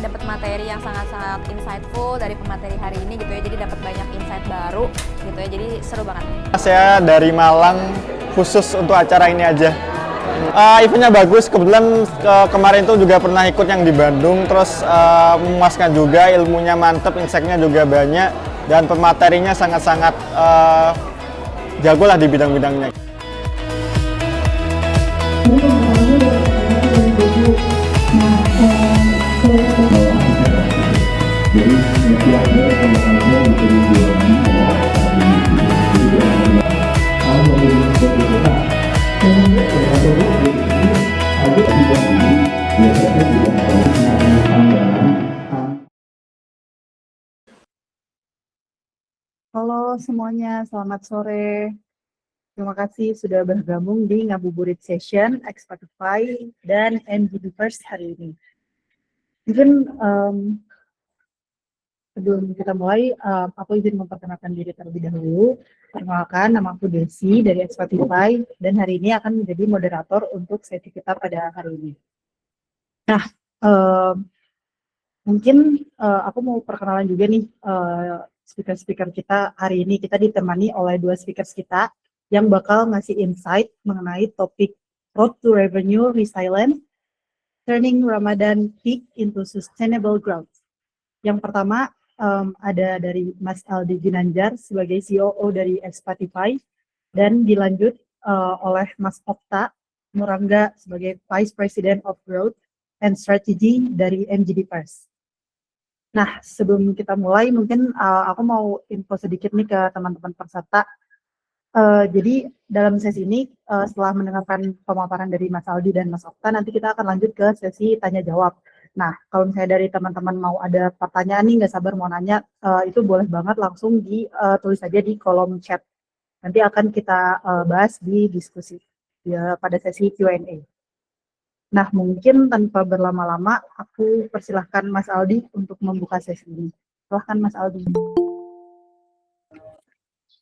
dapat materi yang sangat-sangat insightful dari pemateri hari ini gitu ya. Jadi dapat banyak insight baru gitu ya. Jadi seru banget. Saya dari Malang khusus untuk acara ini aja. Eventnya bagus, kebetulan kemarin itu juga pernah ikut yang di Bandung, terus memuaskan juga, ilmunya mantep, insight-nya juga banyak, dan pematerinya sangat-sangat jago lah di bidang-bidangnya. Halo semuanya, selamat sore. Terima kasih sudah bergabung di Ngabuburit Session, Expertify, dan MGB First hari ini. Mungkin sebelum kita mulai, aku izin memperkenalkan diri terlebih dahulu. Perkenalkan, nama aku Desi dari Expertify, dan hari ini akan menjadi moderator untuk sesi kita pada hari ini. Nah, mungkin aku mau perkenalan juga nih, speaker-speaker kita hari ini. Kita ditemani oleh dua speakers kita yang bakal ngasih insight mengenai topik Road to Revenue Resilience, Turning Ramadan Peak into Sustainable Growth. Yang pertama ada dari Mas Aldi Ginanjar sebagai COO dari Expertify, dan dilanjut oleh Mas Okta Nurangga sebagai Vice President of Growth and Strategy dari MGD First. Nah, sebelum kita mulai, mungkin aku mau info sedikit nih ke teman-teman peserta. Jadi dalam sesi ini, setelah mendengarkan pemaparan dari Mas Aldi dan Mas Okta, nanti kita akan lanjut ke sesi tanya-jawab. Nah, kalau misalnya dari teman-teman mau ada pertanyaan nih, nggak sabar mau nanya, itu boleh banget langsung ditulis saja di kolom chat. Nanti akan kita bahas di diskusi ya, pada sesi Q&A. Nah, mungkin tanpa berlama-lama, aku persilahkan Mas Aldi untuk membuka sesi ini. Silahkan Mas Aldi.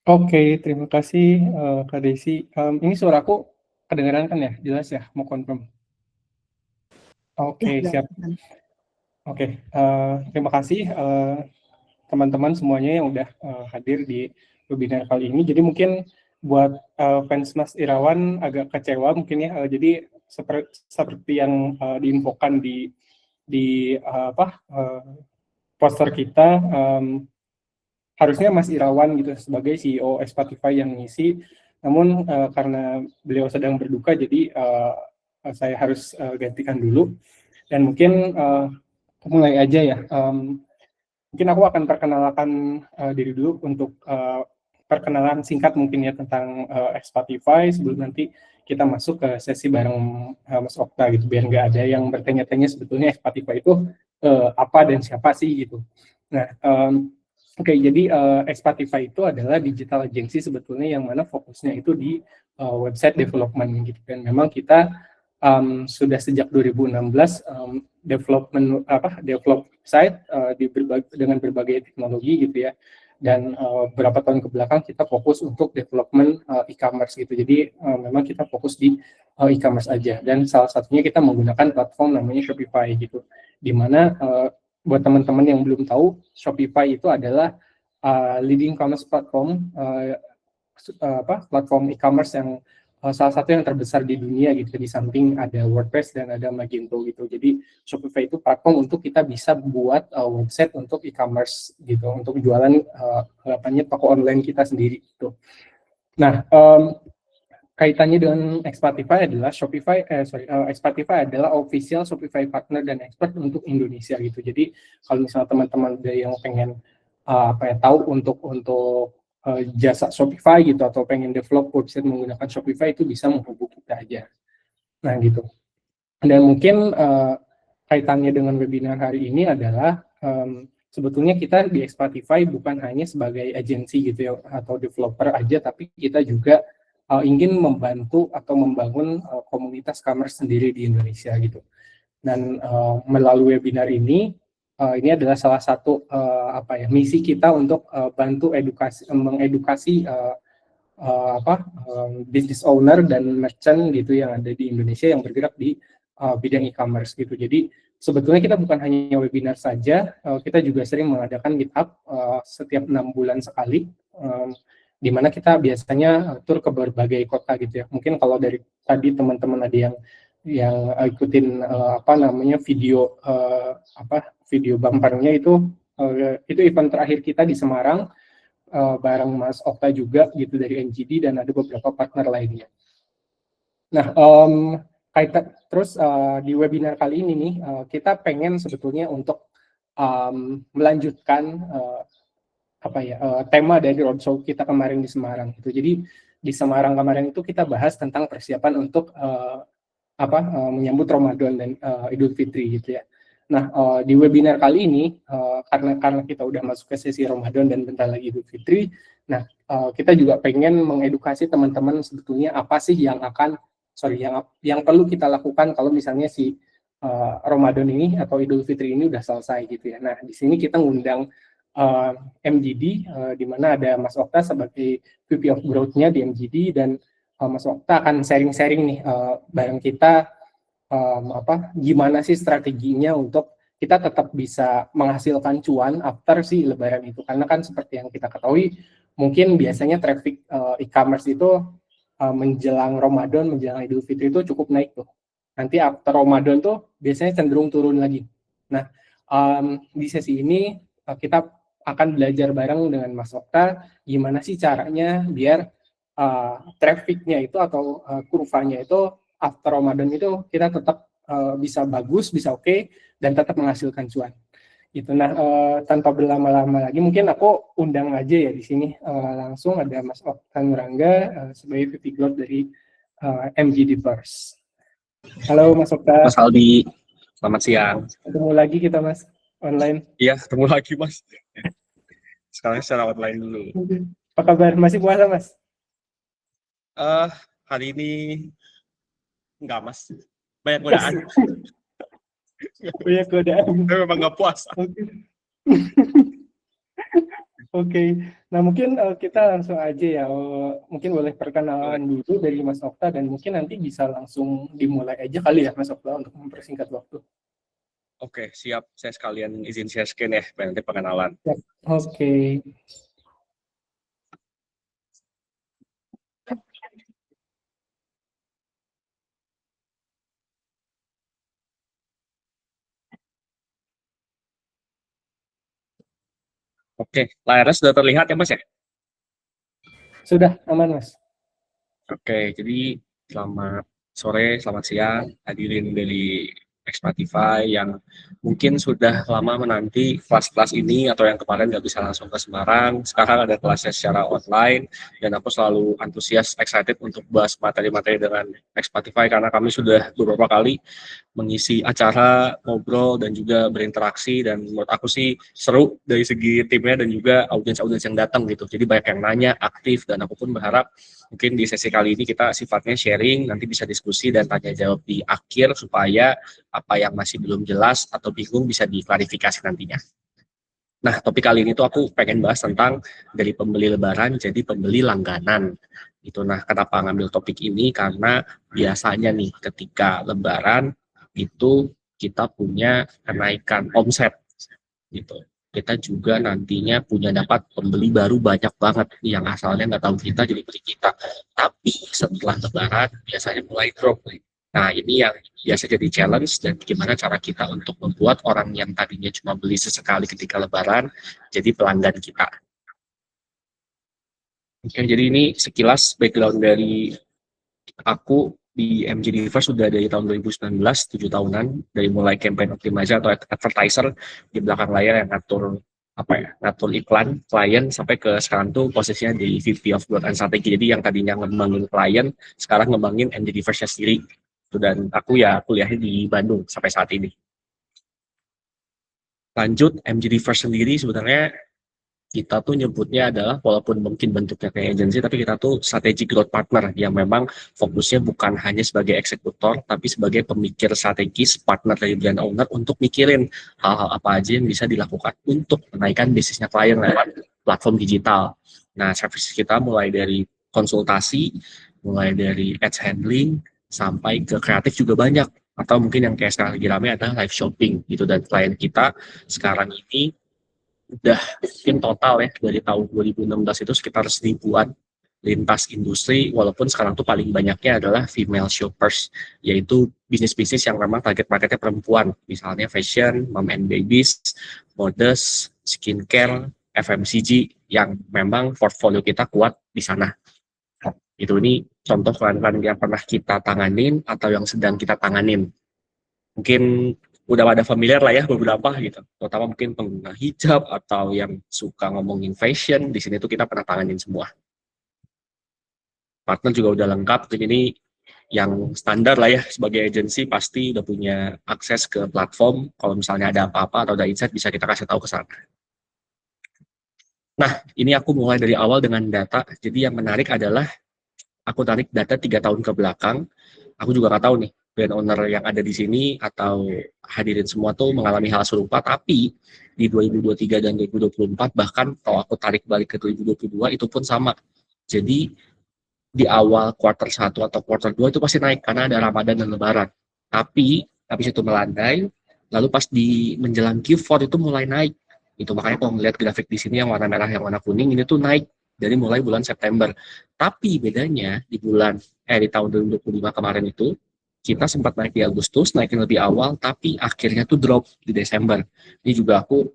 Oke, terima kasih Kak Desi. Ini suaraku kedengaran kan ya? Jelas ya? Mau confirm? Oke, siap. Oke, terima kasih teman-teman semuanya yang udah hadir di webinar kali ini. Jadi mungkin buat fans Mas Irawan agak kecewa mungkin ya. Jadi seperti yang diinfokan di poster kita, harusnya Mas Irawan gitu sebagai CEO Expertify yang ngisi. Namun karena beliau sedang berduka, jadi saya harus gantikan dulu. Dan mungkin mulai aja ya. Mungkin aku akan perkenalkan diri dulu untuk perkenalan singkat mungkin ya tentang Expertify sebelum nanti kita masuk ke sesi bareng Mas Okta gitu, biar nggak ada yang bertanya-tanya sebetulnya Expertify itu apa dan siapa sih gitu. Nah, oke, jadi Expertify itu adalah digital agency sebetulnya yang mana fokusnya itu di website development gitu, dan memang kita sudah sejak 2016 develop website dengan berbagai teknologi gitu ya, dan beberapa tahun ke belakang kita fokus untuk development e-commerce gitu. Jadi memang kita fokus di e-commerce aja, dan salah satunya kita menggunakan platform namanya Shopify gitu, dimana buat teman-teman yang belum tahu, Shopify itu adalah leading commerce platform, platform e-commerce yang salah satu yang terbesar di dunia gitu. Di samping ada WordPress dan ada Magento gitu. Jadi Shopify itu platform untuk kita bisa buat website untuk e-commerce gitu, untuk jualan toko online kita sendiri gitu. Nah, kaitannya dengan Expertify adalah Expertify adalah official Shopify partner dan expert untuk Indonesia gitu. Jadi kalau misalnya teman-teman ada yang pengen tahu untuk jasa Shopify gitu, atau pengen develop website menggunakan Shopify, itu bisa menghubungi kita aja. Nah gitu. Dan mungkin kaitannya dengan webinar hari ini adalah sebetulnya kita di Expertify bukan hanya sebagai agensi gitu ya, atau developer aja, tapi kita juga ingin membantu atau membangun komunitas commerce sendiri di Indonesia gitu. Dan melalui webinar ini adalah salah satu misi kita untuk bantu mengedukasi business owner dan merchant gitu yang ada di Indonesia yang bergerak di bidang e-commerce gitu. Jadi sebetulnya kita bukan hanya webinar saja, kita juga sering mengadakan meetup setiap 6 bulan sekali, di mana kita biasanya tur ke berbagai kota gitu ya. Mungkin kalau dari tadi teman-teman ada yang ikutin video video bumpernya itu event terakhir kita di Semarang bareng Mas Okta juga gitu dari NGD dan ada beberapa partner lainnya. Nah, terus di webinar kali ini nih kita pengen sebetulnya untuk melanjutkan tema dari roadshow kita kemarin di Semarang gitu. Jadi di Semarang kemarin itu kita bahas tentang persiapan untuk menyambut Ramadan dan Idul Fitri gitu ya. Nah, di webinar kali ini karena kita udah masuk ke sesi Ramadan dan bentar lagi Idul Fitri, nah kita juga pengen mengedukasi teman-teman sebetulnya apa sih yang perlu kita lakukan kalau misalnya si Ramadan ini atau Idul Fitri ini udah selesai gitu ya. Nah, di sini kita ngundang MGD di mana ada Mas Okta sebagai VP of Growth-nya di MGD dan Mas Okta akan sharing-sharing nih bareng kita gimana sih strateginya untuk kita tetap bisa menghasilkan cuan after si Lebaran itu, karena kan seperti yang kita ketahui mungkin biasanya traffic e-commerce itu menjelang Ramadan, menjelang Idul Fitri itu cukup naik tuh. Nanti after Ramadan tuh biasanya cenderung turun lagi. Nah, di sesi ini kita akan belajar bareng dengan Mas Okta gimana sih caranya biar trafficnya itu atau kurvanya itu after Ramadan itu kita tetap bisa bagus, bisa oke, dan tetap menghasilkan cuan. Gitu. Nah, tanpa berlama-lama lagi, mungkin aku undang aja ya di sini langsung ada Mas Okta Nurangga sebagai VP Growth dari MGD First. Halo Mas Okta. Mas Aldi, selamat siang. Ketemu lagi kita Mas, online. Iya, ketemu lagi Mas. Sekarang secara online dulu. Apa kabar? Masih puasa Mas? Hari ini enggak Mas, banyak godaan. Banyak godaan. Tapi memang nggak puasa. Oke. Nah mungkin kita langsung aja ya, mungkin boleh perkenalan dulu dari Mas Okta dan mungkin nanti bisa langsung dimulai aja kali ya Mas Okta untuk mempersingkat waktu. Oke, siap. Saya sekalian izin share screen ya, nanti pengenalan. Oke. Oke, layarnya sudah terlihat ya Mas ya? Sudah aman Mas. Oke, jadi selamat sore, selamat siang, hadirin dari Spotify yang mungkin sudah lama menanti kelas-kelas ini atau yang kemarin nggak bisa langsung ke Semarang. Sekarang ada kelasnya secara online dan aku selalu antusias, excited untuk bahas materi-materi dengan Spotify karena kami sudah beberapa kali mengisi acara, ngobrol, dan juga berinteraksi dan menurut aku sih seru dari segi timnya dan juga audiens-audiens yang datang gitu. Jadi banyak yang nanya, aktif, dan aku pun berharap mungkin di sesi kali ini kita sifatnya sharing, nanti bisa diskusi dan tanya jawab di akhir supaya apa yang masih belum jelas atau bingung bisa diklarifikasi nantinya. Nah, topik kali ini tuh aku pengen bahas tentang dari pembeli lebaran jadi pembeli langganan. Gitu. Nah, kenapa ngambil topik ini? Karena biasanya nih ketika lebaran itu kita punya kenaikan omset gitu. Kita juga nantinya punya dapat pembeli baru banyak banget yang asalnya nggak tahu kita jadi beli kita. Tapi setelah lebaran biasanya mulai drop nih. Nah, ini yang biasa jadi challenge dan gimana cara kita untuk membuat orang yang tadinya cuma beli sesekali ketika lebaran jadi pelanggan kita. Oke, jadi ini sekilas background dari aku di MGD First sudah dari tahun 2019, 7 tahunan, dari mulai campaign optimizer atau advertiser di belakang layar yang ngatur iklan klien sampai ke sekarang tuh posisinya di VP of Growth and Strategy. Jadi yang tadinya ngembangin klien sekarang ngembangin MGD First-nya sendiri. Dan aku ya kuliahnya di Bandung sampai saat ini. Lanjut, MGD First sendiri sebenarnya kita tuh nyebutnya adalah walaupun mungkin bentuknya kayak agency, tapi kita tuh strategic growth partner yang memang fokusnya bukan hanya sebagai eksekutor, tapi sebagai pemikir strategis, partner dari brand owner untuk mikirin hal-hal apa aja yang bisa dilakukan untuk menaikkan bisnisnya klien lewat platform digital. Nah, service kita mulai dari konsultasi, mulai dari ads handling, sampai ke kreatif juga banyak. Atau mungkin yang kayak sekarang lagi rame adalah live shopping gitu, dan klien kita sekarang ini udah mungkin total ya dari tahun 2016 itu sekitar 1000-an lintas industri, walaupun sekarang tuh paling banyaknya adalah female shoppers, yaitu bisnis-bisnis yang memang target marketnya perempuan, misalnya fashion, mom and babies, modest, skincare, FMCG, yang memang portfolio kita kuat di sana. Itu ini contoh klien-klien yang pernah kita tanganin atau yang sedang kita tanganin. Mungkin udah pada familiar lah ya beberapa gitu, terutama mungkin pengguna hijab atau yang suka ngomongin fashion, di sini tuh kita pernah tanganin semua. Partner juga udah lengkap, jadi ini yang standar lah ya, sebagai agensi pasti udah punya akses ke platform, kalau misalnya ada apa-apa atau ada insight bisa kita kasih tahu ke sana. Nah, ini aku mulai dari awal dengan data, jadi yang menarik adalah aku tarik data 3 tahun ke belakang. Aku juga nggak tahu nih brand owner yang ada di sini atau hadirin semua tuh mengalami hal serupa, tapi di 2023 dan 2024 bahkan kalau aku tarik balik ke 2022 itu pun sama. Jadi di awal quarter 1 atau quarter 2 itu pasti naik karena ada Ramadan dan Lebaran. Tapi habis itu melandai, lalu pas di menjelang Q4 itu mulai naik. Itu makanya kalau melihat grafik di sini yang warna merah, yang warna kuning ini tuh naik dari mulai bulan September. Tapi bedanya di tahun 2025 kemarin itu kita sempat naik di Agustus, naikin lebih awal, tapi akhirnya tuh drop di Desember. Ini juga aku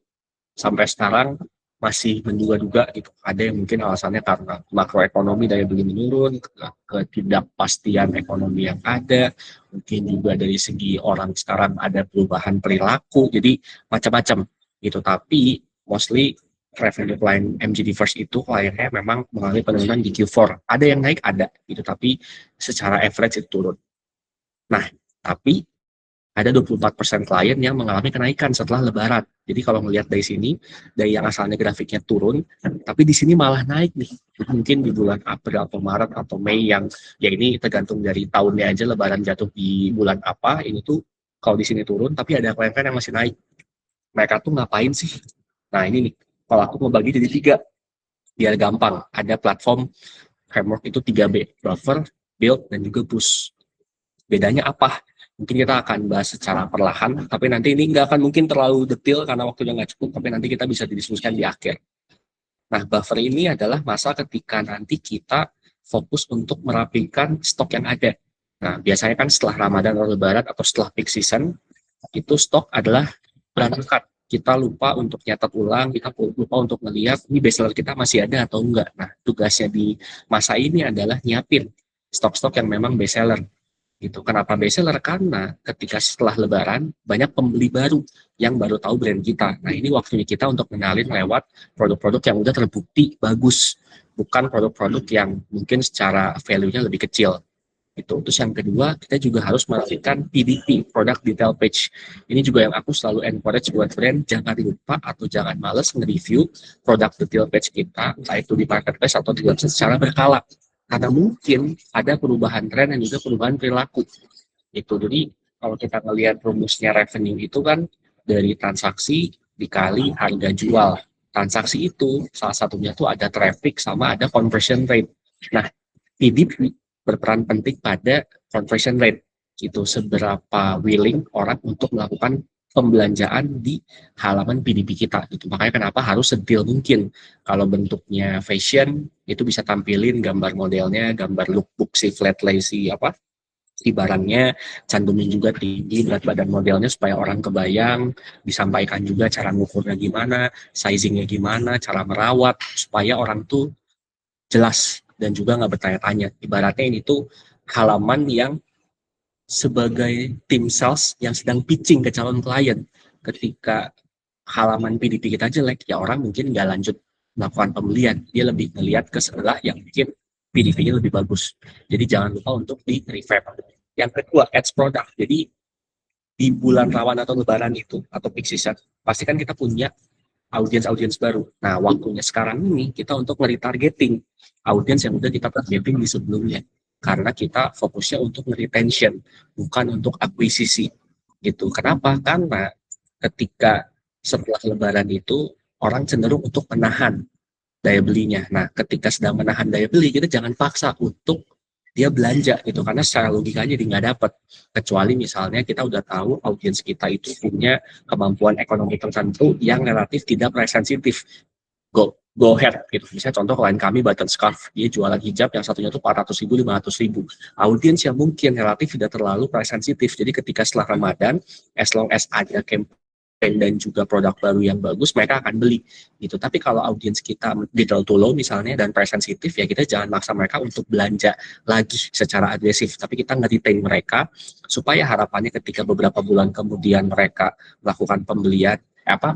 sampai sekarang masih menduga-duga gitu. Ada yang mungkin alasannya karena makroekonomi daya beli menurun, ketidakpastian ekonomi yang ada, mungkin juga dari segi orang sekarang ada perubahan perilaku, jadi macam-macam gitu. Tapi mostly revenue line MGD First itu kliennya memang mengalami penurunan di Q4. Ada yang naik, ada gitu, tapi secara average itu turun. Nah, tapi ada 24% klien yang mengalami kenaikan setelah Lebaran. Jadi kalau melihat dari sini, dari yang asalnya grafiknya turun, tapi di sini malah naik nih. Mungkin di bulan April atau Maret atau Mei yang, ya ini tergantung dari tahunnya aja, Lebaran jatuh di bulan apa, ini tuh kalau di sini turun, tapi ada klien-klien yang masih naik. Mereka tuh ngapain sih? Nah ini nih, kalau aku mau bagi jadi 3, biar gampang. Ada platform framework itu 3B, buffer, build, dan juga push. Bedanya apa? Mungkin kita akan bahas secara perlahan, tapi nanti ini nggak akan mungkin terlalu detail karena waktunya nggak cukup, tapi nanti kita bisa didiskusikan di akhir. Nah, buffer ini adalah masa ketika nanti kita fokus untuk merapikan stok yang ada. Nah, biasanya kan setelah Ramadan atau Lebaran atau setelah peak season, itu stok adalah berangkat. Kita lupa untuk nyatat ulang, kita lupa untuk melihat ini bestseller kita masih ada atau enggak. Nah, tugasnya di masa ini adalah nyiapin stok-stok yang memang bestseller. Gitu. Kenapa bestseller? Karena ketika setelah Lebaran banyak pembeli baru yang baru tahu brand kita. Nah ini waktunya kita untuk kenalin lewat produk-produk yang udah terbukti bagus, bukan produk-produk yang mungkin secara value-nya lebih kecil. Itu. Terus yang kedua, kita juga harus melakukan PDP, Product Detail Page. Ini juga yang aku selalu encourage buat brand, jangan lupa atau jangan males nge-review Product Detail Page kita, entah itu di marketplace atau di website secara berkala. Karena mungkin ada perubahan tren dan juga perubahan perilaku. Itu. Jadi kalau kita ngelihat rumusnya revenue itu kan dari transaksi dikali harga jual. Transaksi itu salah satunya tuh ada traffic sama ada conversion rate. Nah, PDP berperan penting pada conversion rate. Itu seberapa willing orang untuk melakukan pembelanjaan di halaman PDP kita. Itu makanya kenapa harus sedetail mungkin. Kalau bentuknya fashion, itu bisa tampilin gambar modelnya, gambar lookbook si flat lacy si barangnya, cantumin juga tinggi berat badan modelnya supaya orang kebayang, disampaikan juga cara ngukurnya gimana, sizingnya gimana, cara merawat, supaya orang tuh jelas dan juga nggak bertanya-tanya. Ibaratnya ini tuh halaman yang sebagai tim sales yang sedang pitching ke calon klien. Ketika halaman PDP kita jelek, ya orang mungkin nggak lanjut melakukan pembelian. Dia lebih melihat ke sebelah yang mungkin PDP-nya lebih bagus. Jadi jangan lupa untuk di-revamp. Yang kedua, ads product. Jadi di bulan rawan atau lebaran itu, atau peak season, pasti kan kita punya audiens baru. Nah, waktunya sekarang ini kita untuk nge-retargeting audiens yang udah kita targeting di sebelumnya. Karena kita fokusnya untuk retention, bukan untuk akuisisi. Gitu. Kenapa? Karena ketika setelah lebaran itu, orang cenderung untuk menahan daya belinya. Nah, ketika sedang menahan daya beli, kita jangan paksa untuk dia belanja gitu, karena secara logikanya jadi nggak dapat, kecuali misalnya kita udah tahu audiens kita itu punya kemampuan ekonomi tertentu yang relatif tidak price sensitif. Go ahead gitu. Misalnya contoh klien kami Button Scarf, dia jualan hijab yang satunya tuh 400.000, 500.000. Audiens yang mungkin relatif tidak terlalu price sensitif. Jadi ketika setelah Ramadan, as long as ada campaign dan juga produk baru yang bagus, mereka akan beli gitu. Tapi kalau audiens kita middle to low misalnya dan price sensitif, ya kita jangan maksa mereka untuk belanja lagi secara agresif. Tapi kita nge-retain mereka supaya harapannya ketika beberapa bulan kemudian mereka melakukan pembelian,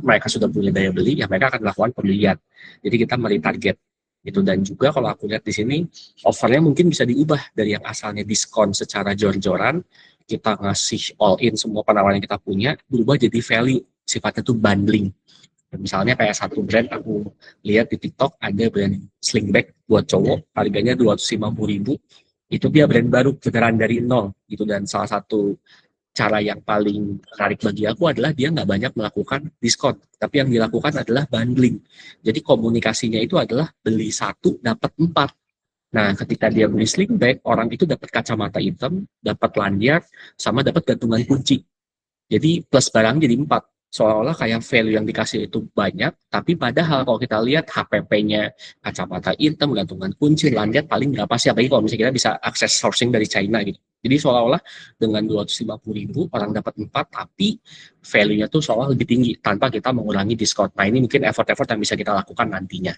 mereka sudah punya daya beli, ya mereka akan melakukan pembelian. Jadi kita meretarget itu. Dan juga kalau aku lihat di sini offernya mungkin bisa diubah dari yang asalnya diskon secara jor-joran, kita ngasih all in semua penawaran yang kita punya, berubah jadi value, sifatnya tuh bundling. Misalnya kayak satu brand aku lihat di TikTok, ada brand sling bag buat cowok, harganya 250.000, itu dia brand baru beneran dari nol gitu. Dan salah satu cara yang paling menarik bagi aku adalah dia nggak banyak melakukan diskon, tapi yang dilakukan adalah bundling. Jadi komunikasinya itu adalah beli 1 dapat 4. Nah, ketika dia beli sling bag, orang itu dapat kacamata hitam, dapat lanyard, sama dapat gantungan kunci. Jadi plus barang jadi 4. Seolah-olah kayak value yang dikasih itu banyak, tapi padahal kalau kita lihat HPP-nya, kacamata hitam, gantungan kunci, lanyard paling berapa sih? Apalagi kalau misalnya kita bisa akses sourcing dari China gitu. Jadi seolah-olah dengan 250.000 orang dapat 4, tapi value-nya tuh seolah lebih tinggi tanpa kita mengurangi diskon. Nah, ini mungkin effort-effort yang bisa kita lakukan nantinya.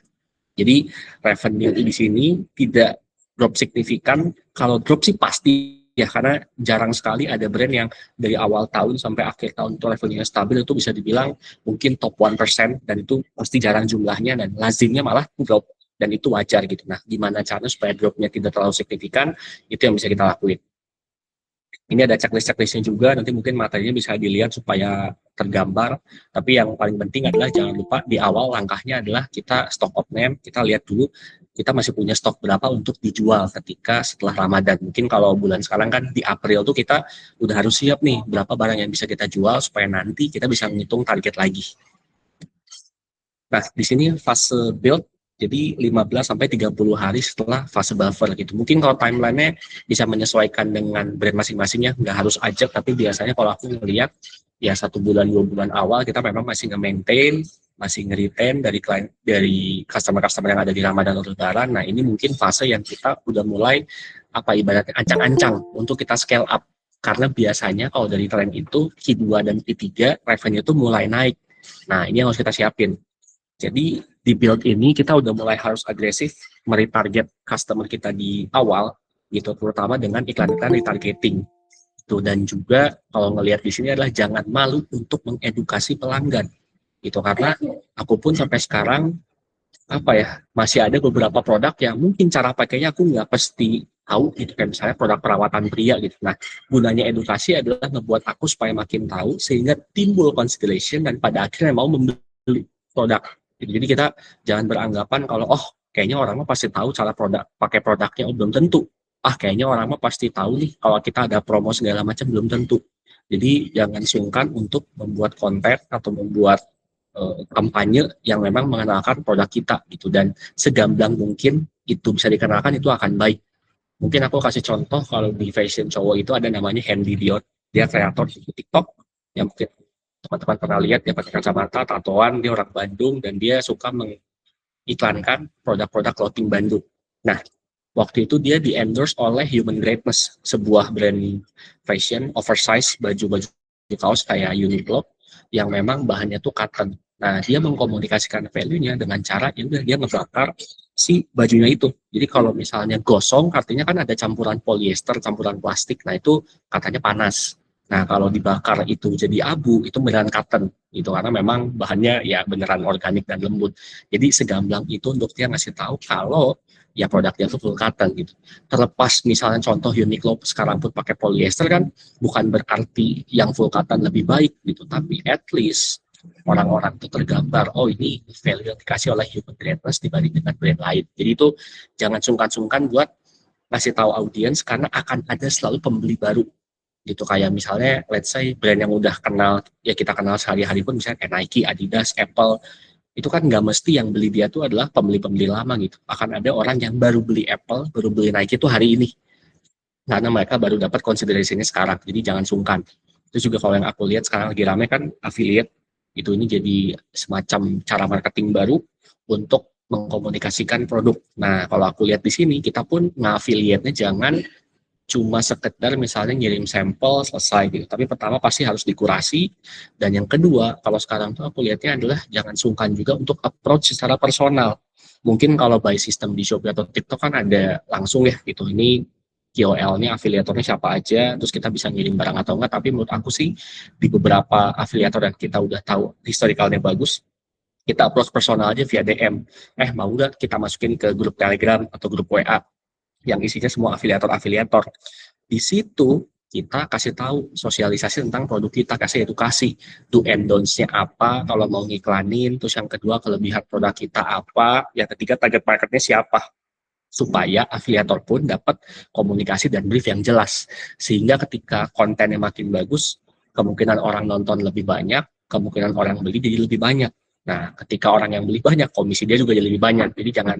Jadi revenue di sini tidak drop signifikan. Kalau drop sih pasti ya, karena jarang sekali ada brand yang dari awal tahun sampai akhir tahun itu revenue-nya stabil, itu bisa dibilang mungkin top 1%, dan itu pasti jarang jumlahnya, dan lazimnya malah drop, dan itu wajar gitu. Nah, gimana caranya supaya dropnya tidak terlalu signifikan, itu yang bisa kita lakuin. Ini ada checklist-checklistnya juga, nanti mungkin materinya bisa dilihat supaya tergambar. Tapi yang paling penting adalah jangan lupa di awal langkahnya adalah kita stock of name, kita lihat dulu kita masih punya stok berapa untuk dijual ketika setelah Ramadan. Mungkin kalau bulan sekarang kan di April tuh kita udah harus siap nih berapa barang yang bisa kita jual supaya nanti kita bisa menghitung target lagi. Nah, di sini fase build, jadi 15 sampai 30 hari setelah fase buffer gitu. Mungkin kalau timeline-nya bisa menyesuaikan dengan brand masing-masingnya, nggak harus ajak, tapi biasanya kalau aku ngelihat ya 1 bulan 2 bulan awal kita memang masih nge-maintain, masih nge-retain dari klien, dari customer-customer yang ada di Ramadan atau Lebaran. Nah, ini mungkin fase yang kita udah mulai ibaratnya ancang-ancang untuk kita scale up. Karena biasanya kalau dari tren itu Q2 dan Q3 revenue itu mulai naik. Nah, ini yang harus kita siapin. Jadi di build ini kita udah mulai harus agresif meretarget customer kita di awal gitu, terutama dengan iklan-iklan retargeting. Itu. Dan juga kalau ngelihat di sini adalah jangan malu untuk mengedukasi pelanggan. Gitu, karena aku pun sampai sekarang masih ada beberapa produk yang mungkin cara pakainya aku nggak pasti tahu gitu, kayak misalnya produk perawatan pria gitu. Nah, gunanya edukasi adalah membuat aku supaya makin tahu sehingga timbul consideration dan pada akhirnya mau membeli produk. Jadi kita jangan beranggapan kalau kayaknya orang mah pasti tahu cara pakai produknya, belum tentu. Kayaknya orang mah pasti tahu nih kalau kita ada promo segala macam, belum tentu. Jadi jangan sungkan untuk membuat konten atau membuat kampanye yang memang mengenalkan produk kita gitu, dan segamblang mungkin itu bisa dikenalkan, itu akan baik. Mungkin aku kasih contoh, kalau di fashion cowok itu ada namanya Hendy Dion, dia kreator di TikTok yang mungkin teman-teman pernah lihat, dia pakai kacamata, tatoan, dia orang Bandung dan dia suka mengiklankan produk-produk clothing Bandung. Nah, waktu itu dia di-endorse oleh Human Greatness, sebuah brand fashion oversize baju-baju kaos kayak Uniqlo yang memang bahannya tuh cotton. Nah, dia mengkomunikasikan value-nya dengan cara dia ngebakar si bajunya itu. Jadi kalau misalnya gosong, artinya kan ada campuran polyester, campuran plastik. Nah, itu katanya panas. Nah, kalau dibakar itu jadi abu, itu beneran cotton gitu, karena memang bahannya ya beneran organik dan lembut. Jadi segamblang itu untuk dia ngasih tahu kalau ya produknya itu full cotton gitu. Terlepas misalnya contoh Uniqlo sekarang pun pakai polyester, kan bukan berarti yang full cotton lebih baik gitu, tapi at least orang-orang itu tergambar, ini value yang dikasih oleh Human Greatness dibanding dengan brand lain. Jadi itu jangan sungkan-sungkan buat ngasih tahu audiens, karena akan ada selalu pembeli baru gitu. Kayak misalnya let's say brand yang udah kenal, ya kita kenal sehari-hari pun, misalnya kayak Nike, Adidas, Apple, itu kan nggak mesti yang beli dia tuh adalah pembeli-pembeli lama gitu. Akan ada orang yang baru beli Apple, baru beli Nike itu hari ini. karena mereka baru dapat consideration-nya sekarang, jadi jangan sungkan. Terus juga kalau yang aku lihat sekarang lagi rame kan affiliate, itu ini jadi semacam cara marketing baru untuk mengkomunikasikan produk. Nah, kalau aku lihat di sini, kita pun nge-affiliate-nya jangan cuma sekedar misalnya ngirim sampel selesai gitu. Tapi pertama pasti harus dikurasi, dan yang kedua kalau sekarang tuh aku lihatnya adalah jangan sungkan juga untuk approach secara personal. Mungkin kalau by system di Shopee atau TikTok kan ada langsung ya gitu, ini KOL-nya, afiliatornya siapa aja, terus kita bisa ngirim barang atau enggak. Tapi menurut aku sih di beberapa afiliator yang kita udah tahu historicalnya bagus, kita approach personal aja via DM. Mau nggak kita masukin ke grup Telegram atau grup WA yang isinya semua afiliator-afiliator. Di situ kita kasih tahu sosialisasi tentang produk kita, kasih edukasi, do and don'ts-nya apa kalau mau ngiklanin, terus yang kedua kelebihan produk kita apa, yang ketiga target marketnya siapa, supaya afiliator pun dapat komunikasi dan brief yang jelas, sehingga ketika kontennya makin bagus, kemungkinan orang nonton lebih banyak, kemungkinan orang beli jadi lebih banyak. Nah, ketika orang yang beli banyak, komisi dia juga jadi lebih banyak. Jadi jangan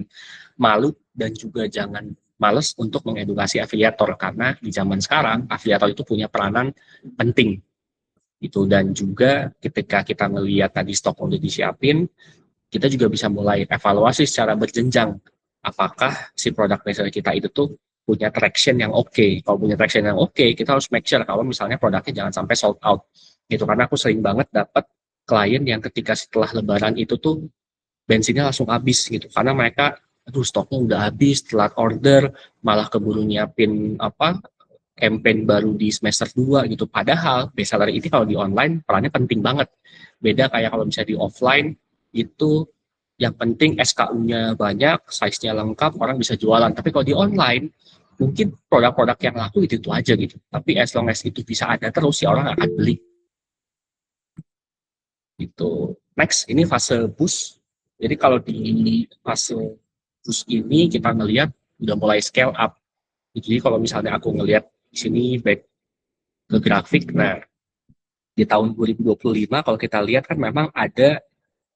malu dan juga jangan males untuk mengedukasi afiliator, karena di zaman sekarang afiliator itu punya peranan penting itu. Dan juga ketika kita melihat tadi stok udah disiapin, kita juga bisa mulai evaluasi secara berjenjang apakah si produk reseller kita itu tuh punya traction yang oke. Kalau punya traction yang oke, kita harus make sure kalau misalnya produknya jangan sampai sold out gitu. Karena aku sering banget dapat klien yang ketika setelah lebaran itu tuh bensinnya langsung habis gitu, karena mereka aduh stoknya udah habis, telat order, malah keburu nyiapin campaign baru di semester 2 gitu. Padahal bestseller ini kalau di online perannya penting banget. Beda kayak kalau misalnya di offline, itu yang penting SKU-nya banyak, size-nya lengkap, orang bisa jualan. Tapi kalau di online, mungkin produk-produk yang laku itu aja gitu. Tapi as long as itu bisa ada terus, ya orang akan beli. Gitu. Next, ini fase push. Jadi kalau di fase push ini kita ngelihat udah mulai scale up. Jadi kalau misalnya aku ngelihat di sini back ke grafik, nah di tahun 2025 kalau kita lihat kan memang ada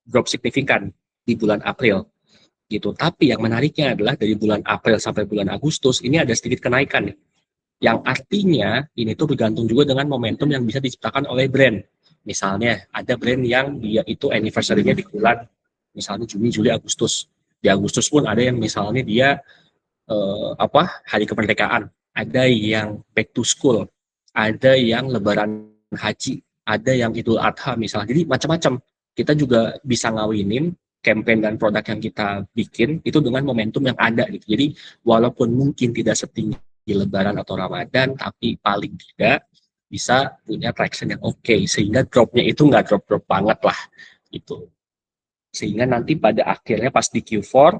drop signifikan di bulan April gitu. Tapi yang menariknya adalah dari bulan April sampai bulan Agustus ini ada sedikit kenaikan, yang artinya ini tuh bergantung juga dengan momentum yang bisa diciptakan oleh brand. Misalnya ada brand yang dia itu anniversary-nya di bulan misalnya Juni, Juli, Agustus. Di Agustus pun ada yang misalnya dia hari kemerdekaan, ada yang back to school, ada yang lebaran haji, ada yang Idul Adha misalnya. Jadi macam-macam. Kita juga bisa ngawinin campaign dan produk yang kita bikin itu dengan momentum yang ada gitu. Jadi walaupun mungkin tidak setinggi lebaran atau Ramadan, tapi paling tidak bisa punya traction yang oke, sehingga dropnya itu nggak drop-drop banget lah gitu. Sehingga nanti pada akhirnya pas di Q4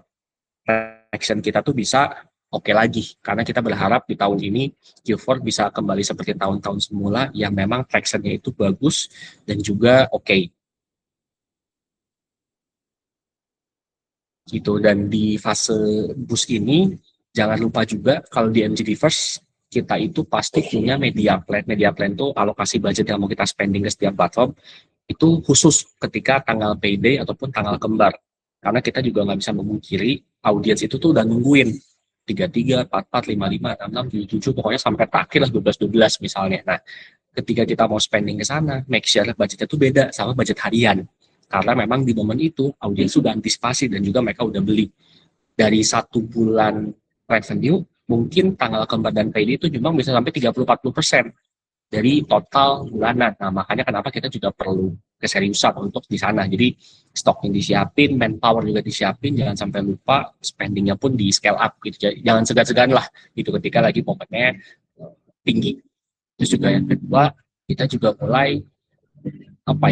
traction kita tuh bisa oke lagi, karena kita berharap di tahun ini Q4 bisa kembali seperti tahun-tahun semula yang memang tractionnya itu bagus dan juga oke. Gitu. Dan di fase boost ini jangan lupa juga kalau di MGD First kita itu pasti punya media plan. Media plan itu alokasi budget yang mau kita spending ke setiap platform itu khusus ketika tanggal payday ataupun tanggal kembar. Karena kita juga nggak bisa memungkiri audiens itu tuh udah nungguin 33, 44, 55, 66, 77, pokoknya sampai terakhir lah 12 misalnya. Nah, ketika kita mau spending ke sana, make sure budgetnya tuh beda sama budget harian. Karena memang di momen itu audiens sudah antisipasi dan juga mereka udah beli. Dari 1 bulan revenue, mungkin tanggal kembar dan payday itu cuma bisa sampai 30-40% dari total bulanan. Nah, makanya kenapa kita juga perlu keseriusan untuk di sana. Jadi stoknya disiapin, manpower juga disiapin, jangan sampai lupa spendingnya pun di scale up gitu. Jangan segan-segan lah gitu ketika lagi momennya tinggi. Terus juga yang kedua, kita juga mulai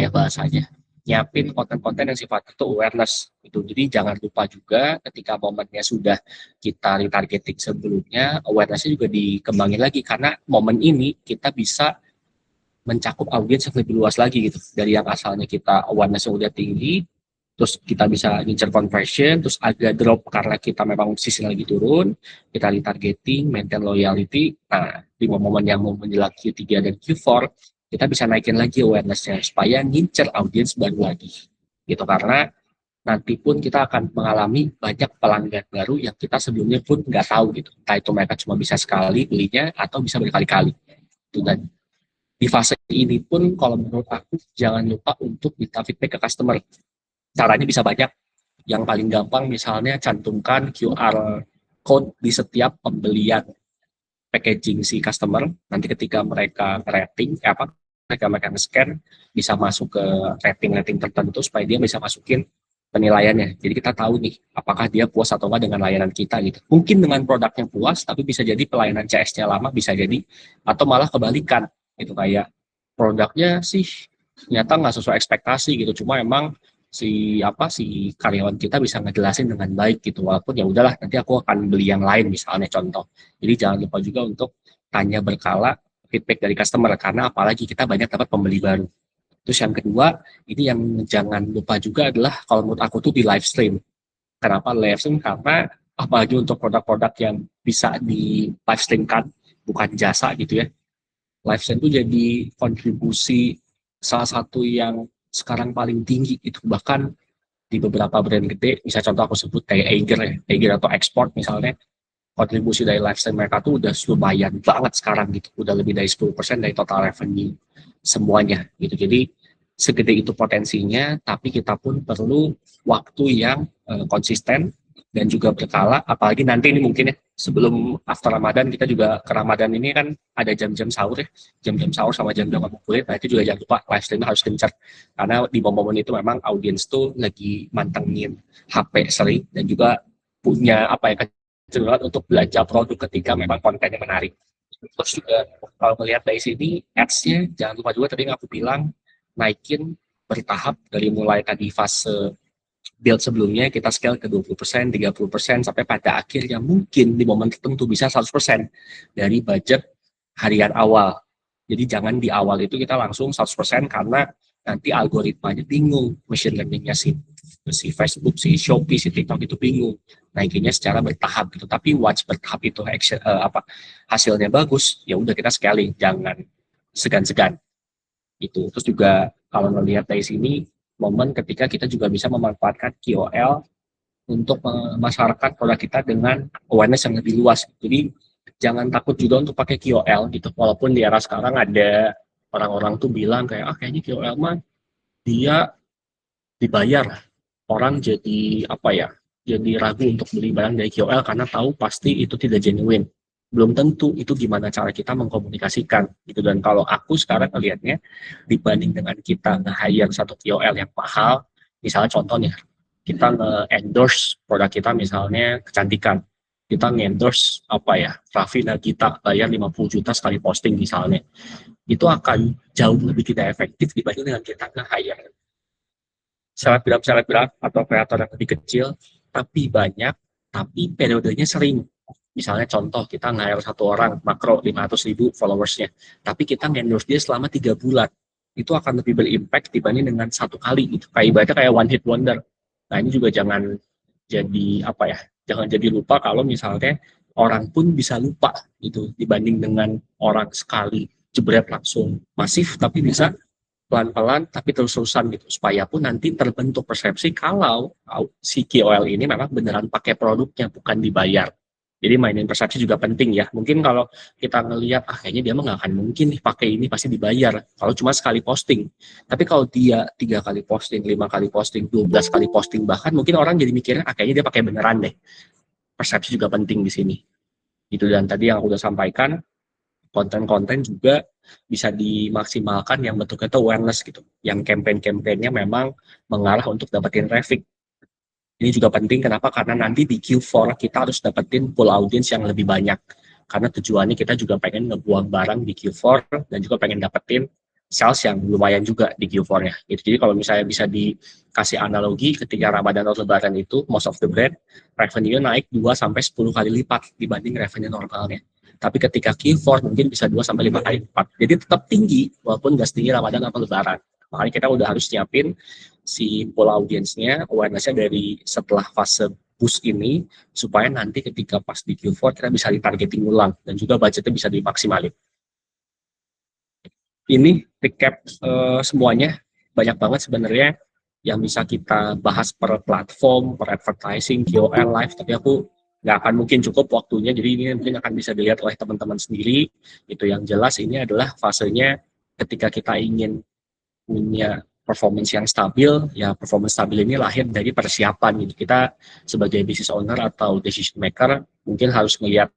bahasanya, nyiapin konten-konten yang sifatnya itu awareness gitu. Jadi jangan lupa juga ketika momennya sudah kita retargeting sebelumnya, awareness-nya juga dikembangin lagi, karena momen ini kita bisa mencakup audiens yang lebih luas lagi gitu. Dari yang asalnya kita awareness-nya udah tinggi, terus kita bisa ngincer conversion, terus agak drop karena kita memang sisi lagi turun, kita retargeting, maintain loyalty. Nah, di momen yang mau menjelang Q3 dan Q4, kita bisa naikin lagi awareness-nya supaya ngincer audiens baru lagi gitu. Karena nanti pun kita akan mengalami banyak pelanggan baru yang kita sebelumnya pun nggak tahu gitu. Entah itu mereka cuma bisa sekali belinya atau bisa berkali-kali. Itu dan di fase ini pun kalau menurut aku jangan lupa untuk minta feedback ke customer. Caranya bisa banyak. Yang paling gampang misalnya cantumkan QR code di setiap pembelian packaging si customer. Nanti ketika mereka rating, mereka nge-scan, bisa masuk ke rating-rating tertentu supaya dia bisa masukin penilaiannya. Jadi kita tahu nih, apakah dia puas atau enggak dengan layanan kita gitu. Mungkin dengan produknya puas, tapi bisa jadi pelayanan CS-nya lama, bisa jadi, atau malah kebalikan. Itu kayak produknya sih ternyata nggak sesuai ekspektasi gitu. Cuma emang si karyawan kita bisa ngejelasin dengan baik gitu. Walaupun ya udahlah, nanti aku akan beli yang lain misalnya contoh. Jadi jangan lupa juga untuk tanya berkala feedback dari customer, karena apalagi kita banyak dapat pembeli baru. Terus yang kedua, ini yang jangan lupa juga adalah kalau menurut aku tuh di live stream. Kenapa live stream? Karena apalagi untuk produk-produk yang bisa di live streamkan, bukan jasa gitu ya. Live stream itu jadi kontribusi salah satu yang sekarang paling tinggi itu, bahkan di beberapa brand gede, bisa contoh aku sebut kayak Eiger atau Export misalnya, kontribusi dari live stream mereka tuh udah lumayan banget sekarang gitu, udah lebih dari 10% dari total revenue semuanya gitu. Jadi segede itu potensinya, tapi kita pun perlu waktu yang konsisten dan juga berkala, apalagi nanti ini mungkin ya sebelum after Ramadan, kita juga ke Ramadan ini kan ada jam-jam sahur ya, jam-jam sahur sama jam-jam ngabuburit. Nah itu juga jangan lupa live stream harus gencar, karena di momen itu memang audiens tuh lagi mantengin HP sering dan juga punya kecenderungan untuk belanja produk ketika memang kontennya menarik. Terus juga kalau melihat dari sini ads-nya jangan lupa juga tadi yang aku bilang, naikin bertahap dari mulai tadi fase build sebelumnya kita scale ke 20%, 30%, sampai pada akhirnya mungkin di momen tertentu bisa 100% dari budget harian awal. Jadi jangan di awal itu kita langsung 100% karena nanti algoritmanya bingung, machine learning-nya si Facebook, si Shopee, si TikTok itu bingung. Naikinnya secara bertahap gitu. Tapi once bertahap itu hasilnya bagus, ya udah kita scaling, jangan segan-segan. Itu. Terus juga kalau melihat dari sini, momen ketika kita juga bisa memanfaatkan KOL untuk memasarkan produk kita dengan awareness yang lebih luas. Jadi jangan takut juga untuk pakai KOL gitu. Walaupun di era sekarang ada orang-orang tuh bilang kayak kayaknya KOL mah dia dibayar. Orang jadi jadi ragu untuk beli barang dari KOL karena tahu pasti itu tidak genuine. Belum tentu itu gimana cara kita mengkomunikasikan gitu. Dan kalau aku sekarang melihatnya, dibanding dengan kita nge-hire satu KOL yang mahal, misalnya contohnya kita nge-endorse produk kita misalnya kecantikan, kita nge-endorse Raffi Nagita bayar 50 juta sekali posting misalnya, itu akan jauh lebih tidak efektif dibanding dengan kita nge-hire selebgram atau kreator yang lebih kecil tapi banyak, tapi periodenya sering. Misalnya contoh, kita nge-hire satu orang makro 500.000 followersnya, tapi kita nge-endorse dia selama 3 bulan. Itu akan lebih berimpact dibanding dengan satu kali gitu. Ibaratnya kayak one hit wonder. Nah ini juga jangan jadi lupa kalau misalnya orang pun bisa lupa gitu dibanding dengan orang sekali jebret langsung masif, tapi bisa pelan-pelan tapi terus-terusan gitu, supaya pun nanti terbentuk persepsi kalau si KOL ini memang beneran pakai produknya, bukan dibayar. Jadi mainin persepsi juga penting ya. Mungkin kalau kita ngelihat kayaknya dia mah nggak akan mungkin nih pakai ini, pasti dibayar kalau cuma sekali posting. Tapi kalau dia 3 kali posting, 5 kali posting, 12 kali posting, bahkan mungkin orang jadi mikirnya kayaknya dia pakai beneran deh. Persepsi juga penting di sini. Itu. Dan tadi yang aku udah sampaikan, konten-konten juga bisa dimaksimalkan yang bentuknya itu awareness gitu. Yang campaign-campaignnya memang mengarah untuk dapetin traffic. Ini juga penting, kenapa? Karena nanti di Q4 kita harus dapetin full audience yang lebih banyak. Karena tujuannya kita juga pengen ngebuang barang di Q4 dan juga pengen dapetin sales yang lumayan juga di Q4-nya. Jadi kalau misalnya bisa dikasih analogi, ketika Ramadan atau Lebaran itu, most of the brand, revenue naik 2-10 kali lipat dibanding revenue normalnya. Tapi ketika Q4 mungkin bisa 2-5 kali lipat. Jadi tetap tinggi, walaupun nggak setinggi Ramadan atau Lebaran. Makanya kita udah harus nyiapin si pola audiensnya, awareness-nya dari setelah fase boost ini, supaya nanti ketika pas di Q4 kita bisa ditargeting ulang, dan juga budgetnya bisa dimaksimalin. Ini recap semuanya, banyak banget sebenarnya. yang bisa kita bahas per platform, per advertising, KOL, live, tapi aku nggak akan mungkin cukup waktunya, jadi ini mungkin akan bisa dilihat oleh teman-teman sendiri. Itu yang jelas ini adalah fasenya ketika kita ingin punya performance yang stabil, ya performance stabil ini lahir dari persiapan gitu. Kita sebagai business owner atau decision maker mungkin harus melihat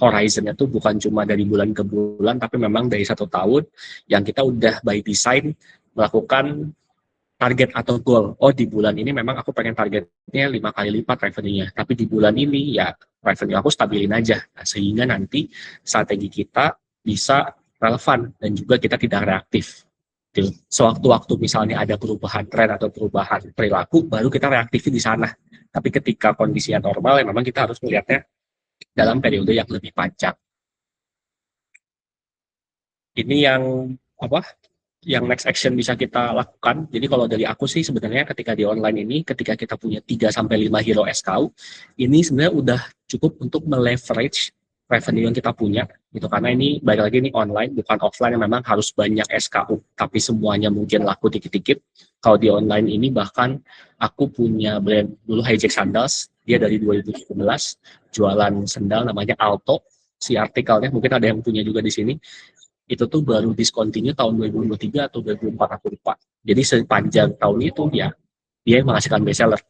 horizonnya tuh bukan cuma dari bulan ke bulan, tapi memang dari 1 tahun yang kita udah by design melakukan target atau goal. Oh, di bulan ini memang aku pengen targetnya 5 kali lipat revenue-nya, tapi di bulan ini ya revenue aku stabilin aja. Nah, sehingga nanti strategi kita bisa relevan dan juga kita tidak reaktif. Sewaktu-waktu misalnya ada perubahan tren atau perubahan perilaku, baru kita reaktifin di sana. Tapi ketika kondisinya normal, ya memang kita harus melihatnya dalam periode yang lebih panjang. Ini yang apa? Yang next action bisa kita lakukan. Jadi kalau dari aku sih sebenarnya ketika di online ini, ketika kita punya 3-5 hero SKU, ini sebenarnya udah cukup untuk meleverage revenue yang kita punya gitu, karena ini balik lagi ini online bukan offline yang memang harus banyak SKU tapi semuanya mungkin laku dikit-dikit. Kalau di online ini bahkan aku punya brand dulu Hijack Sandals, dia dari 2017 jualan sendal namanya Alto, si artikelnya mungkin ada yang punya juga di sini, itu tuh baru discontinue tahun 2023 atau 2024 aku lupa. Jadi sepanjang tahun itu ya dia menghasilkan best seller.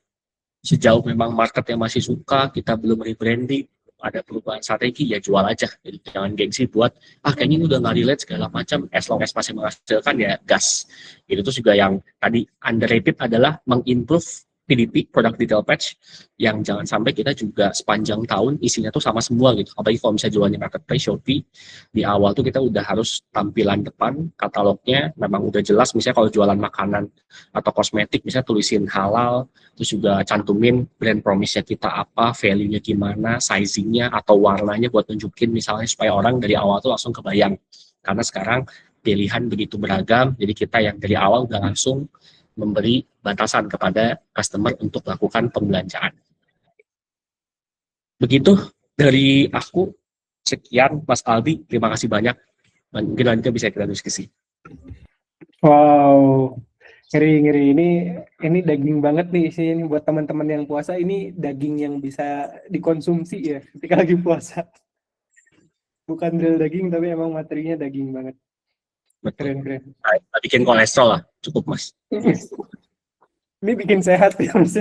Sejauh memang marketnya masih suka, kita belum rebranding, ada perubahan strategi, ya jual aja. Jadi jangan gengsi buat, kayaknya ini udah nggak relate segala macam, as long as masih menghasilkan ya gas. Itu tuh juga yang tadi underrated adalah mengimprove PDP, Product Detail Page, yang jangan sampai kita juga sepanjang tahun isinya tuh sama semua gitu. Apalagi kalau misalnya jualannya marketplace, Shopee, di awal tuh kita udah harus tampilan depan, katalognya memang udah jelas, misalnya kalau jualan makanan atau kosmetik, misalnya tulisin halal, terus juga cantumin brand promise-nya kita apa, value-nya gimana, sizing-nya atau warnanya buat nunjukin misalnya supaya orang dari awal tuh langsung kebayang. Karena sekarang pilihan begitu beragam, jadi kita yang dari awal udah langsung memberi batasan kepada customer untuk melakukan pembelanjaan. Begitu dari aku, sekian Mas Aldi, terima kasih banyak. Mungkin nanti bisa kita diskusi. Wow, ngeri ini daging banget nih isinya ini buat teman-teman yang puasa, ini daging yang bisa dikonsumsi ya ketika lagi puasa. Bukan real daging tapi emang materinya daging banget. Betul. Keren. Nah, bikin kolesterol lah, cukup Mas. Ini bikin sehat ya Mas.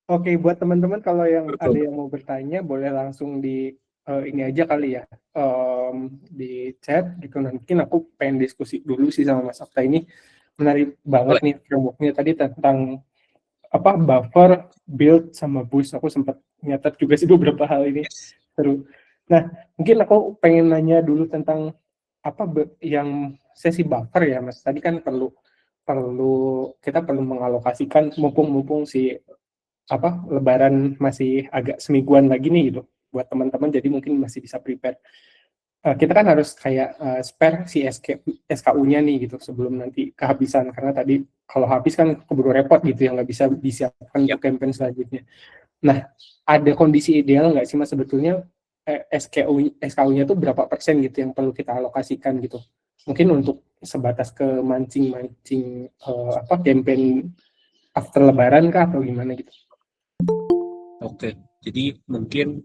Oke, buat teman-teman kalau yang Betul. ada yang mau bertanya boleh langsung di ini aja kali ya, di chat gitu. Nanti aku pengen diskusi dulu sih sama Mas Okta, ini menarik banget nih frameworknya tadi tentang apa buffer, build sama boost. Aku sempat nyatet juga sih beberapa hal ini, seru. Nah, mungkin aku pengen nanya dulu tentang apa yang sesi buffer ya Mas. Tadi kan kita perlu mengalokasikan mumpung si apa Lebaran masih agak semingguan lagi nih gitu buat teman-teman, jadi mungkin masih bisa prepare. Kita kan harus kayak spare si SKU-nya nih gitu sebelum nanti kehabisan, karena tadi kalau habis kan keburu repot gitu yang nggak bisa disiapkan untuk campaign selanjutnya. Nah, ada kondisi ideal nggak sih Mas sebetulnya SKU-nya tuh berapa persen gitu yang perlu kita alokasikan gitu? Mungkin untuk sebatas ke mancing campaign after Lebaran kah atau gimana gitu? Oke, jadi mungkin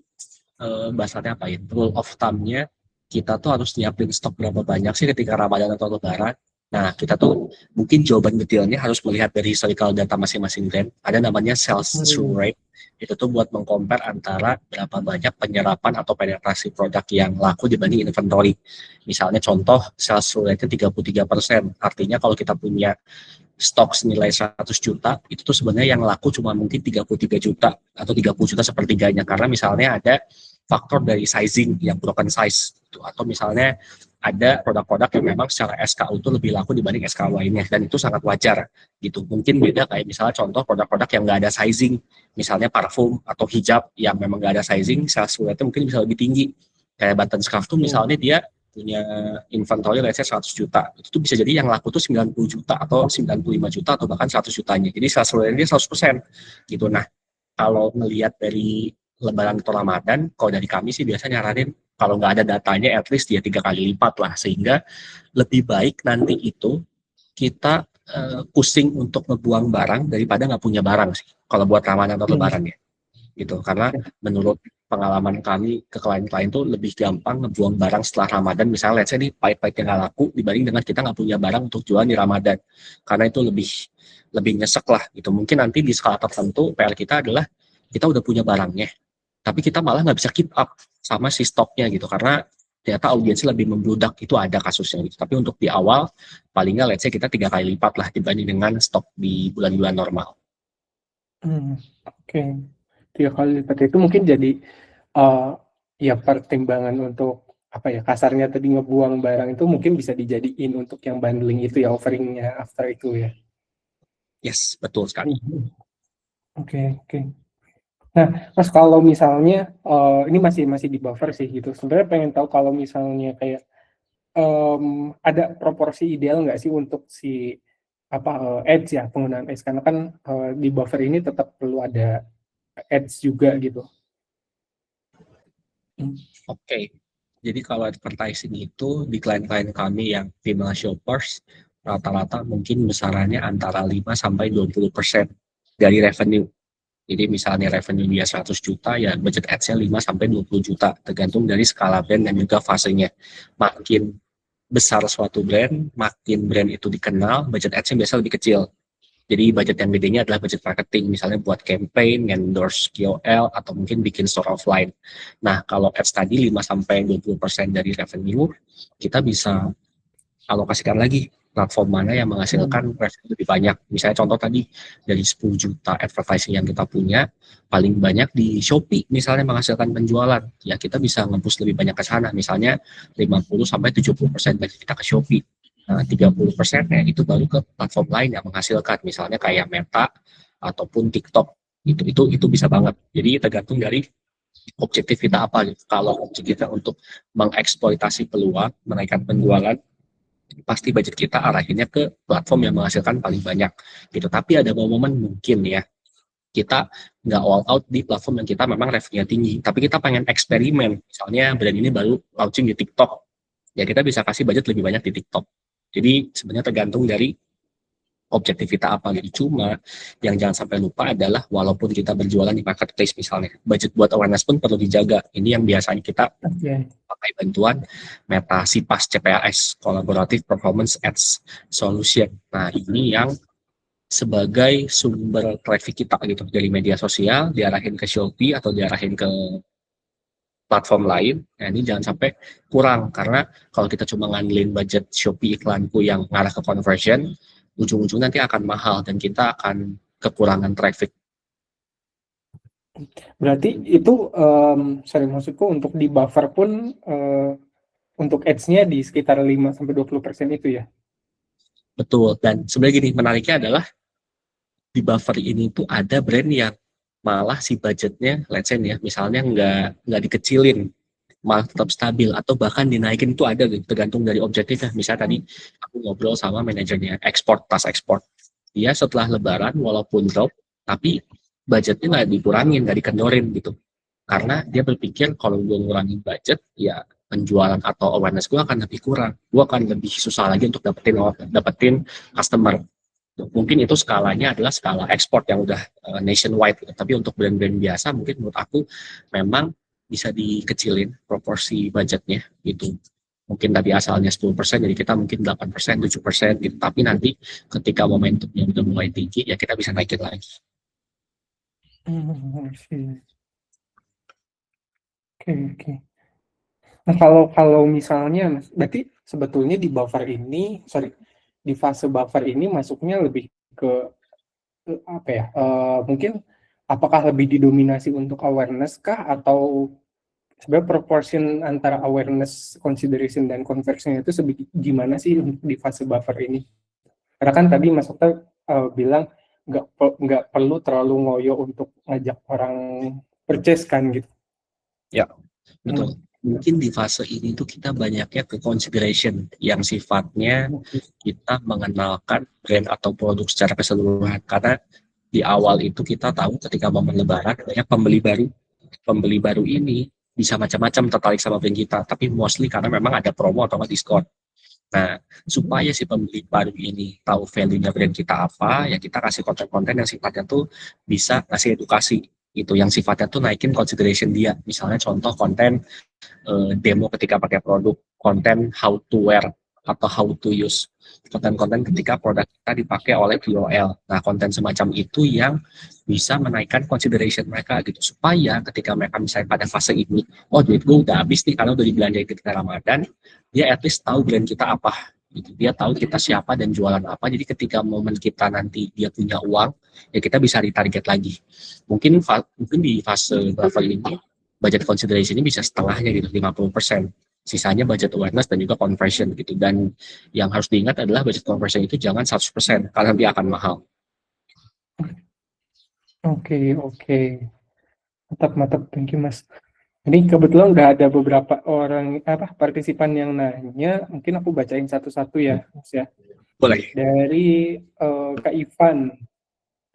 bahasanya apa ya? Rule of thumb-nya kita tuh harus nyiapin stok berapa banyak sih ketika Ramadan atau Lebaran. Nah, kita tuh mungkin jawaban detailnya harus melihat dari historical data masing-masing brand. Ada namanya sales through rate. Itu tuh buat mengcompare antara berapa banyak penyerapan atau penetrasi produk yang laku dibanding inventory. Misalnya contoh, sales through rate-nya 33%. Artinya kalau kita punya stok senilai 100 juta, itu tuh sebenarnya yang laku cuma mungkin 33 juta atau 30 juta sepertiganya. Karena misalnya ada faktor dari sizing yang broken size gitu. Atau misalnya ada produk-produk yang memang secara SKU itu lebih laku dibanding SKU lainnya, dan itu sangat wajar gitu. Mungkin beda kayak misalnya contoh produk-produk yang nggak ada sizing, misalnya parfum atau hijab yang memang nggak ada sizing, sales rate bisa lebih tinggi. Kayak button scarf tuh misalnya dia punya inventory let's say 100 juta, itu tuh bisa jadi yang laku tuh 90 juta atau 95 juta atau bahkan 100 jutanya. Jadi sales rate dia 100% gitu. Nah, kalau melihat dari Lebaran atau Ramadan, kalau dari kami sih biasanya nyaranin kalau nggak ada datanya at least dia 3 kali lipat lah, sehingga lebih baik nanti itu kita pusing untuk ngebuang barang daripada nggak punya barang sih kalau buat Ramadan atau Lebaran ya gitu, karena menurut pengalaman kami ke klien-klien tuh lebih gampang ngebuang barang setelah Ramadan, misalnya let's say nih pahit-pahitnya nggak laku dibanding dengan kita nggak punya barang untuk jualan di Ramadan, karena itu lebih nyesek lah gitu. Mungkin nanti di skala tertentu PR kita adalah kita udah punya barangnya tapi kita malah nggak bisa keep up sama si stoknya gitu, karena ternyata audiensnya lebih membludak, itu ada kasusnya gitu. Tapi untuk di awal paling nggak let's say kita 3 kali lipat lah dibanding dengan stok di bulan-bulan normal. Oke. 3 kali lipat itu mungkin jadi ya pertimbangan untuk apa ya, kasarnya tadi ngebuang barang itu mungkin bisa dijadiin untuk yang bundling itu ya, offeringnya after itu ya. Yes, betul sekali. Oke. Nah, Mas, kalau misalnya ini masih di buffer sih gitu. Sebenarnya pengen tahu kalau misalnya kayak ada proporsi ideal nggak sih untuk si ads ya, penggunaan ads, karena kan di buffer ini tetap perlu ada ads juga gitu. Oke. Jadi kalau advertising itu di klien-klien kami yang female shoppers rata-rata mungkin besarannya antara 5-20% dari revenue. Jadi misalnya revenue dia 100 juta ya budget ads-nya 5-20 juta tergantung dari skala brand dan juga fasenya. Makin besar suatu brand, makin brand itu dikenal, budget ads-nya biasa lebih kecil. Jadi budget yang gedenya adalah budget marketing, misalnya buat campaign, endorse KOL, atau mungkin bikin store offline. Nah, kalau ads tadi 5-20% dari revenue, kita bisa alokasikan lagi platform mana yang menghasilkan revenue lebih banyak. Misalnya contoh tadi, dari 10 juta advertising yang kita punya, paling banyak di Shopee misalnya menghasilkan penjualan. Ya kita bisa nge-push lebih banyak ke sana, misalnya 50-70% dari kita ke Shopee. Nah, 30%-nya itu baru ke platform lain yang menghasilkan, misalnya kayak Meta ataupun TikTok. Itu bisa banget. Jadi tergantung dari objektif kita apa gitu. Kalau objektif kita untuk mengeksploitasi peluang, menaikkan penjualan, pasti budget kita arahinnya ke platform yang menghasilkan paling banyak gitu. Tapi ada momen mungkin ya kita nggak all out di platform yang kita memang revenue tinggi, tapi kita pengen eksperimen, misalnya brand ini baru launching di TikTok, ya kita bisa kasih budget lebih banyak di TikTok. Jadi sebenarnya tergantung dari objektif kita apa gitu. Cuma yang jangan sampai lupa adalah walaupun kita berjualan di marketplace misalnya, budget buat awareness pun perlu dijaga. Ini yang biasanya kita pakai bantuan Meta CPAS CPAS, Collaborative Performance Ads Solution. Nah, ini yang sebagai sumber traffic kita gitu dari media sosial diarahin ke Shopee atau diarahin ke platform lain. Nah, ini jangan sampai kurang, karena kalau kita cuma ngandelin budget Shopee iklanku yang ngarah ke conversion, ujung-ujungnya nanti akan mahal dan kita akan kekurangan traffic. Berarti itu maksudku untuk di buffer pun untuk ads-nya di sekitar 5-20% itu ya? Betul, dan sebenarnya gini, menariknya adalah di buffer ini tuh ada brand yang malah si budgetnya, let's say ya, misalnya nggak dikecilin, malah tetap stabil, atau bahkan dinaikin, itu ada gitu, tergantung dari objektifnya. Misalnya tadi aku ngobrol sama manajernya tas ekspor, dia setelah lebaran walaupun drop, tapi budgetnya nggak dikurangin, nggak dikendorin gitu, karena dia berpikir kalau gue ngurangin budget, ya penjualan atau awareness gue akan lebih kurang, gue akan lebih susah lagi untuk dapetin customer. Mungkin itu skalanya adalah skala ekspor yang udah nationwide gitu. Tapi untuk brand-brand biasa mungkin menurut aku memang bisa dikecilin proporsi budgetnya gitu. Mungkin tadi asalnya 10%, jadi kita mungkin 8%, 7% gitu. Tapi nanti ketika momentumnya udah mulai tinggi, ya kita bisa naikin lagi. Oke. Nah, kalau misalnya, berarti sebetulnya di fase buffer ini masuknya lebih ke apa ya? Mungkin apakah lebih didominasi untuk awareness kah, atau sebenarnya proportion antara awareness, consideration, dan conversion itu gimana sih di fase buffer ini? Karena kan tadi Mas Okta bilang nggak perlu terlalu ngoyo untuk ngajak orang purchase kan gitu. Ya, betul. Mungkin di fase ini tuh kita banyaknya ke consideration yang sifatnya kita mengenalkan brand atau produk secara keseluruhan, karena di awal itu kita tahu ketika momen lebaran banyak pembeli baru ini bisa macam-macam tertarik sama brand kita, tapi mostly karena memang ada promo atau diskon. Nah, supaya si pembeli baru ini tahu value-nya brand kita apa, ya kita kasih konten-konten yang sifatnya tuh bisa kasih edukasi gitu, yang sifatnya tuh naikin consideration dia. Misalnya contoh konten demo ketika pakai produk, konten how to wear atau how to use, konten-konten ketika produk kita dipakai oleh KOL. Nah, konten semacam itu yang bisa menaikkan consideration mereka gitu, supaya ketika mereka misalnya pada fase ini, oh duit gue udah habis nih karena udah dibelanjain ketika Ramadan, dia at least tahu brand kita apa gitu. Dia tahu kita siapa dan jualan apa. Jadi ketika momen kita nanti dia punya uang, ya kita bisa retarget lagi. Mungkin di fase level ini budget consideration ini bisa setengahnya gitu, 50%. Sisanya budget awareness dan juga conversion gitu. Dan yang harus diingat adalah budget conversion itu jangan 100% karena dia akan mahal. Oke, oke. Mantap, thank you Mas. Ini kebetulan udah ada beberapa orang partisipan yang nanya, mungkin aku bacain satu-satu ya, Mas ya. Boleh. Dari Kak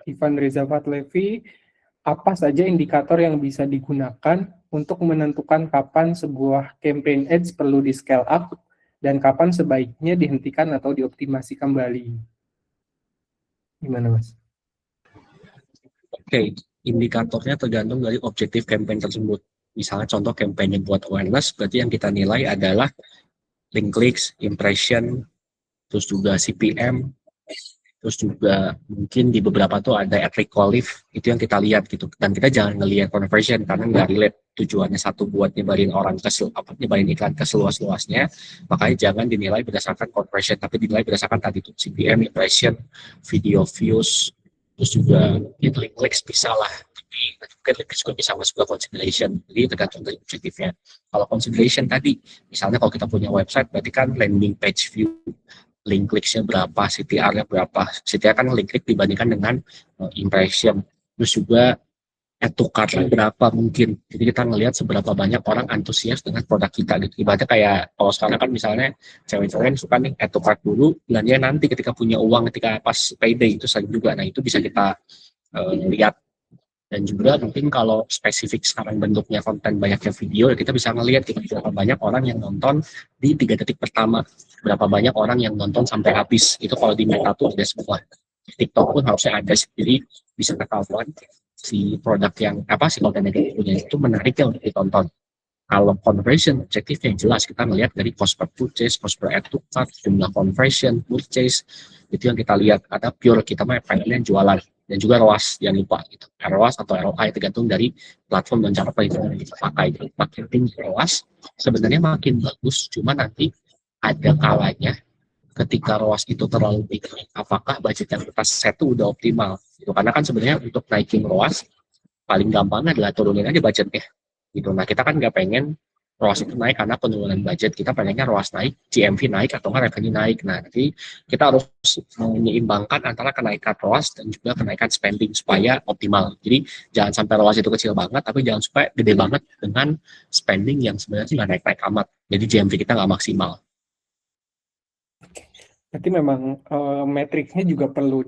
Ivan Reza Fatlevi, apa saja indikator yang bisa digunakan untuk menentukan kapan sebuah campaign ads perlu di scale up dan kapan sebaiknya dihentikan atau dioptimasi kembali? Gimana Mas? Oke, indikatornya tergantung dari objektif campaign tersebut. Misalnya contoh campaign yang buat awareness, berarti yang kita nilai adalah link clicks, impression, terus juga CPM, terus juga mungkin di beberapa tuh ada ad recall lift, itu yang kita lihat gitu. Dan kita jangan ngelihat conversion karena nggak relate, tujuannya satu buat nyebarin nyebarin iklan ke seluas-luasnya, makanya jangan dinilai berdasarkan conversion, tapi dinilai berdasarkan tadi tuh CPM, impression, video views, terus juga link clicks bisa lah, tapi mungkin link clicks juga bisa masuk ke consideration, jadi tergantung dari objektifnya. Kalau consideration tadi, misalnya kalau kita punya website, berarti kan landing page view, link clicks-nya berapa, CTR-nya berapa. CTR kan link click dibandingkan dengan impression. Terus juga add to cart berapa mungkin. Jadi kita ngelihat seberapa banyak orang antusias dengan produk kita gitu. Ibaratnya kayak kalau sekarang kan misalnya cewek-cewek suka nih add to cart dulu, belanja nanti ketika punya uang, ketika pas payday itu sering juga. Nah, itu bisa kita lihat. Dan juga mungkin kalau spesifik sekarang bentuknya konten banyaknya video, ya kita bisa ngelihat berapa banyak orang yang nonton di 3 detik pertama, berapa banyak orang yang nonton sampai habis. Itu kalau di Meta tuh ada semua. TikTok pun harusnya ada, jadi bisa ketahuan si produk yang si konten yang kita punya itu menarik ya untuk ditonton. Kalau conversion objektifnya jelas, kita melihat dari cost per purchase, cost per add to cart, jumlah conversion, purchase, itu yang kita lihat. Ada pure kita mah pengen jualan, dan juga ROAS, jangan lupa gitu. ROAS atau ROI tergantung dari platform dan cara perhitungan yang kita pakai. Makin tinggi ROAS sebenarnya makin bagus, cuma nanti ada kalanya ketika ROAS itu terlalu tinggi, apakah budget yang kita set itu udah optimal gitu. Karena kan sebenarnya untuk naikin ROAS paling gampang adalah turunin aja budgetnya gitu. Nah, kita kan nggak pengen ROAS itu naik karena penurunan budget, kita pengennya ROAS naik, GMV naik, atau nggak revenue naik. Nah, nanti kita harus menyeimbangkan antara kenaikan ROAS dan juga kenaikan spending supaya optimal. Jadi jangan sampai ROAS itu kecil banget, tapi jangan supaya gede banget dengan spending yang sebenarnya nggak naik-naik amat. Jadi GMV kita nggak maksimal. Berarti memang metriknya juga perlu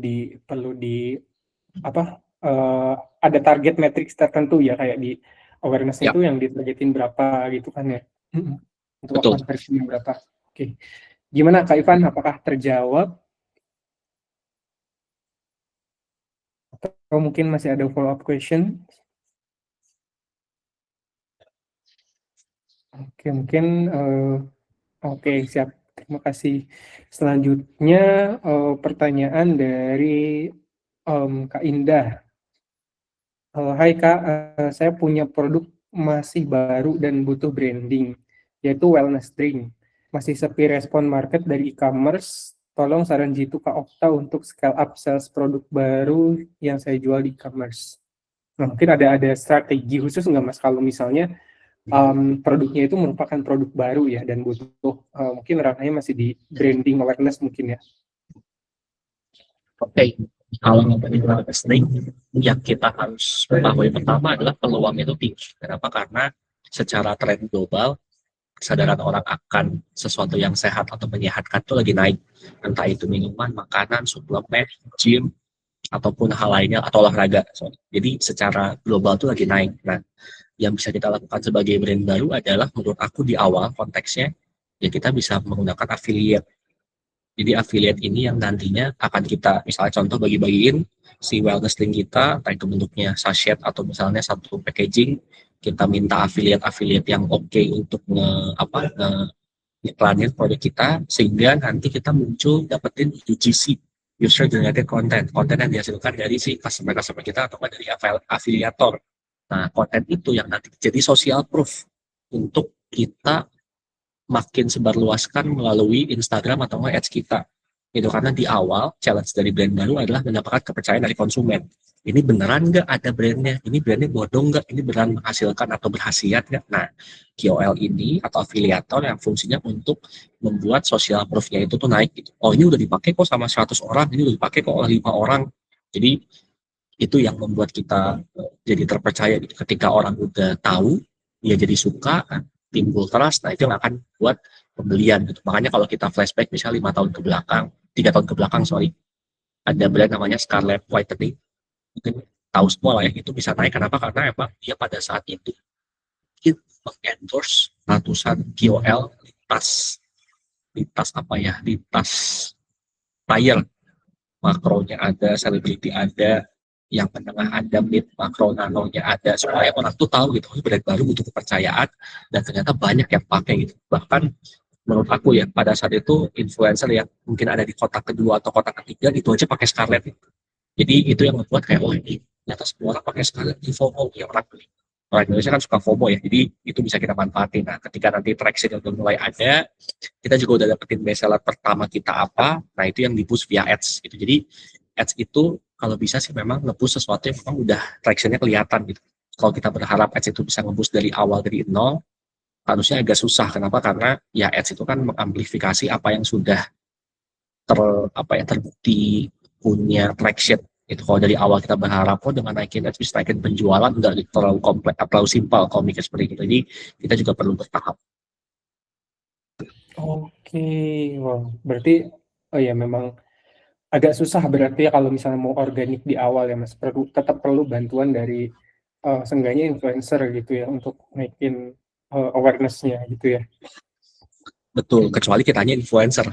ada target matrix tertentu ya, kayak di awareness itu yang ditargetin berapa gitu kan ya. Untuk konversinya berapa. Oke. Gimana Kak Ivan, apakah terjawab? Atau mungkin masih ada follow up question? Oke, mungkin oke, siap. Terima kasih. Selanjutnya pertanyaan dari Kak Indah. Hai Kak, saya punya produk masih baru dan butuh branding, yaitu wellness drink. Masih sepi respon market dari e-commerce. Tolong saran jitu Kak Okta untuk scale up sales produk baru yang saya jual di e-commerce. Nah, mungkin ada strategi khusus nggak Mas kalau misalnya produknya itu merupakan produk baru ya dan butuh mungkin ranahnya masih di branding awareness mungkin ya. Oke. Kalau ngomongin wellness drink, yang kita harus ketahui pertama adalah peluang itu tinggi. Kenapa? Karena secara tren global, kesadaran orang akan sesuatu yang sehat atau menyehatkan itu lagi naik. Entah itu minuman, makanan, suplemen, gym, ataupun hal lainnya, atau olahraga. Jadi secara global itu lagi naik. Nah, yang bisa kita lakukan sebagai brand baru adalah menurut aku di awal konteksnya, ya kita bisa menggunakan affiliate. Jadi affiliate ini yang nantinya akan kita misalnya contoh bagi-bagiin si wellness link kita, entah itu bentuknya sachet atau misalnya satu packaging, kita minta affiliate yang oke untuk iklanin produk kita, sehingga nanti kita muncul dapetin UGC, user generated content yang dihasilkan dari si customer kita atau dari afiliator. Nah, konten itu yang nanti jadi social proof untuk kita makin sebarluaskan melalui Instagram atau ads kita. Itu karena di awal challenge dari brand baru adalah mendapatkan kepercayaan dari konsumen. Ini beneran nggak ada brandnya? Ini brandnya bodong nggak? Ini beneran menghasilkan atau berkhasiat nggak? Nah, KOL ini atau afiliator yang fungsinya untuk membuat social proof-nya itu tuh naik gitu. Oh, ini udah dipakai kok sama 100 orang, ini udah dipakai kok oleh 5 orang. Jadi itu yang membuat kita jadi terpercaya gitu. Ketika orang udah tahu, dia jadi suka, timbul trust, nah itu yang akan buat pembelian gitu. Makanya kalau kita flashback misalnya 5 tahun ke belakang, 3 tahun ke belakang, ada brand namanya Scarlett Whitening, mungkin tahu semua lah ya, itu bisa naik. Kenapa? Karena emang dia pada saat itu endorse ratusan KOL di tas player, makronya ada, selebriti ada, yang menengah ada, mid, makro, nanonya ada, supaya orang tuh tahu gitu, brand baru butuh kepercayaan, dan ternyata banyak yang pakai gitu. Bahkan menurut aku ya, pada saat itu influencer yang mungkin ada di kota kedua atau kota ketiga, itu aja pakai Scarlett. Jadi itu yang membuat kayak, oh ini ternyata semua orang pakai Scarlett, di FOMO ya orang beli. Orang Indonesia kan suka FOMO ya, jadi itu bisa kita manfaatin. Nah, ketika nanti traction udah mulai ada, kita juga udah dapetin best seller pertama kita apa, nah itu yang di-boost via ads gitu. Jadi ads itu kalau bisa sih memang nge-boost sesuatu yang memang udah traction-nya kelihatan gitu. Kalau kita berharap ads itu bisa nge-boost dari awal, dari nol, harusnya agak susah. Kenapa? Karena ya ads itu kan mengamplifikasi apa yang sudah terbukti punya traction. Itu kalau dari awal kita berharap dengan naikin ads bisa naikin penjualan, udah terlalu kompleks, terlalu simpel kalau mikir seperti itu. Jadi kita juga perlu bertahap. Oke, wow. Berarti ya memang agak susah berarti ya kalau misalnya mau organik di awal ya Mas. Tetap perlu bantuan dari seenggaknya influencer gitu ya untuk naikin awareness-nya gitu ya. Betul, kecuali kitanya influencer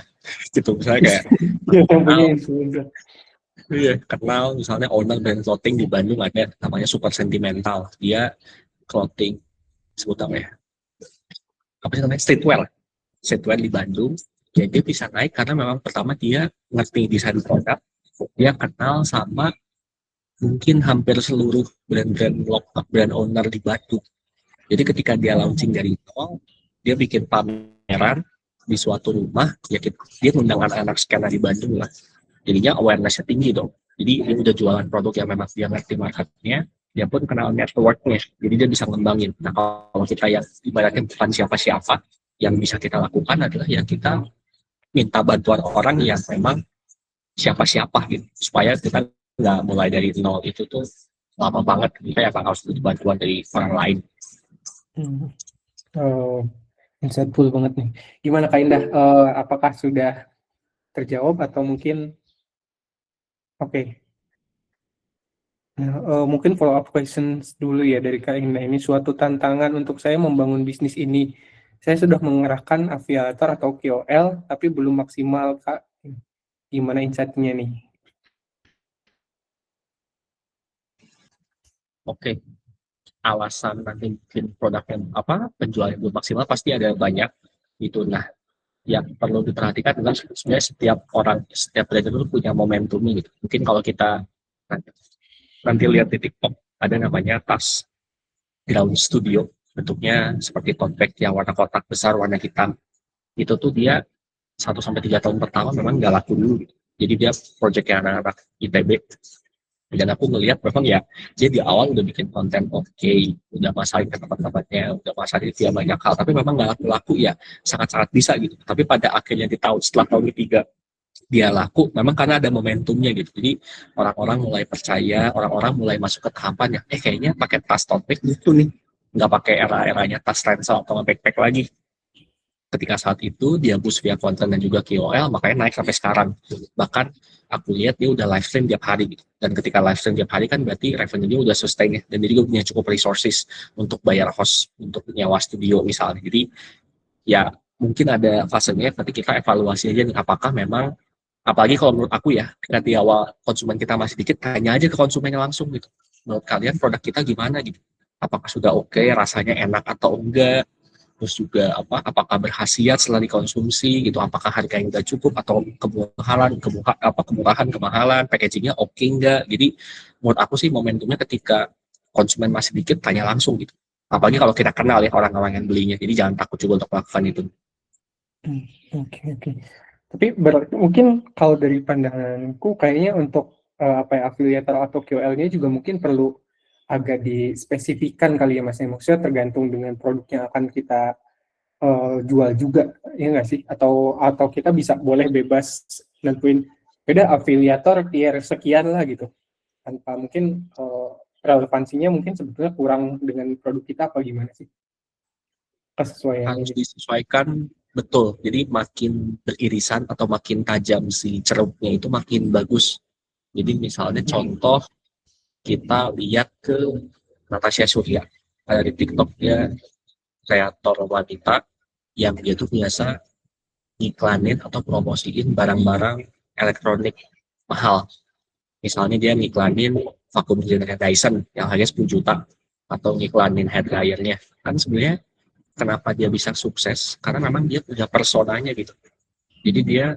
gitu. Misalnya kayak yang punya influencer. Iya, kenal misalnya owner brand clothing di Bandung ada namanya Super Sentimental. Dia clothing sebut apa sih namanya streetwear di Bandung. Jadi dia bisa naik karena memang pertama dia ngerti desain produk, dia kenal sama mungkin hampir seluruh brand-brand lokal, brand owner di Bandung. Jadi ketika dia launching dari nol, dia bikin pameran di suatu rumah, ya dia ngundang anak-anak skena di Bandung lah. Jadinya awareness-nya tinggi dong. Jadi dia udah jualan produk yang memang dia ngerti marketnya, dia pun kenal network-nya, jadi dia bisa ngembangin. Nah kalau kita yang ibaratnya bukan siapa-siapa, yang bisa kita lakukan adalah ya kita minta bantuan orang yang memang siapa-siapa gitu, supaya kita nggak mulai dari nol. Itu tuh lama banget, kita ya harus butuh bantuan dari orang lain. Oh, insightful banget nih. Gimana Kak Indah, apakah sudah terjawab atau mungkin Oke. Nah, mungkin follow up questions dulu ya dari Kak Indah. Ini suatu tantangan untuk saya membangun bisnis ini. Saya sudah mengerahkan afiliator atau KOL, tapi belum maksimal, Kak. Gimana insight-nya nih? Oke. Alasan nanti bikin produknya penjualan belum maksimal pasti ada banyak gitu. Nah, yang perlu diperhatikan adalah sebenarnya setiap brand itu punya momentumnya gitu. Mungkin kalau kita nanti lihat di TikTok ada namanya tas ground studio, bentuknya seperti tote bag yang warna kotak besar, warna hitam. Itu tuh dia 1-3 tahun pertama memang nggak laku dulu gitu. Jadi dia proyeknya anak-anak ITB. Dan aku ngelihat memang ya dia di awal udah bikin konten oke, udah masarin ke teman-temannya, udah masarin dia banyak hal, tapi memang nggak laku ya, sangat-sangat bisa gitu. Tapi pada akhirnya setelah tahun ketiga dia laku, memang karena ada momentumnya gitu. Jadi orang-orang mulai percaya, orang-orang mulai masuk ke tahapan ya, kayaknya pakai tas tote bag gitu nih, nggak pakai era-eranya tas ransel atau backpack lagi. Ketika saat itu dia boost via konten dan juga KOL, makanya naik sampai sekarang. Bahkan aku lihat dia udah live stream tiap hari gitu. Dan ketika live stream tiap hari kan berarti revenue dia udah sustain ya. Dan dia juga punya cukup resources untuk bayar host, untuk nyewa studio misalnya. Jadi ya mungkin ada fasenya nanti kita evaluasi aja nih apakah memang, apalagi kalau menurut aku ya, ketika di awal konsumen kita masih dikit, tanya aja ke konsumennya langsung gitu. Menurut kalian produk kita gimana gitu? Apakah sudah oke, rasanya enak atau enggak? Terus juga apakah berkhasiat setelah dikonsumsi gitu? Apakah harganya udah cukup atau kemurahan, kemahalan, packagingnya oke enggak? Jadi menurut aku sih momentumnya ketika konsumen masih dikit, tanya langsung gitu. Apalagi kalau kita kenal ya orang-orang yang belinya. Jadi jangan takut juga untuk melakukan itu. Oke, oke. Tapi berarti mungkin kalau dari pandanganku kayaknya untuk afiliator atau KOL-nya juga mungkin perlu agak dispesifikkan kali ya Mas. Maksudnya tergantung dengan produk yang akan kita jual juga, ya nggak sih? Atau kita bisa boleh bebas nentuin beda afiliator tier sekian lah gitu. Tanpa mungkin relevansinya mungkin sebetulnya kurang dengan produk kita apa gimana sih? Kesesuaiannya Harus gitu. disesuaikan betul. Jadi makin beririsan atau makin tajam si ceruknya itu makin bagus. Jadi misalnya contoh kita lihat ke Natasha Surya. Ada di TikTok dia kreator wanita yang dia tuh biasa ngiklanin atau promosiin barang-barang elektronik mahal. Misalnya dia ngiklanin vacuum cleaner Dyson yang harganya 10 juta atau ngiklanin hair dryernya. Kan sebenarnya kenapa dia bisa sukses? Karena memang dia punya personanya gitu. Jadi dia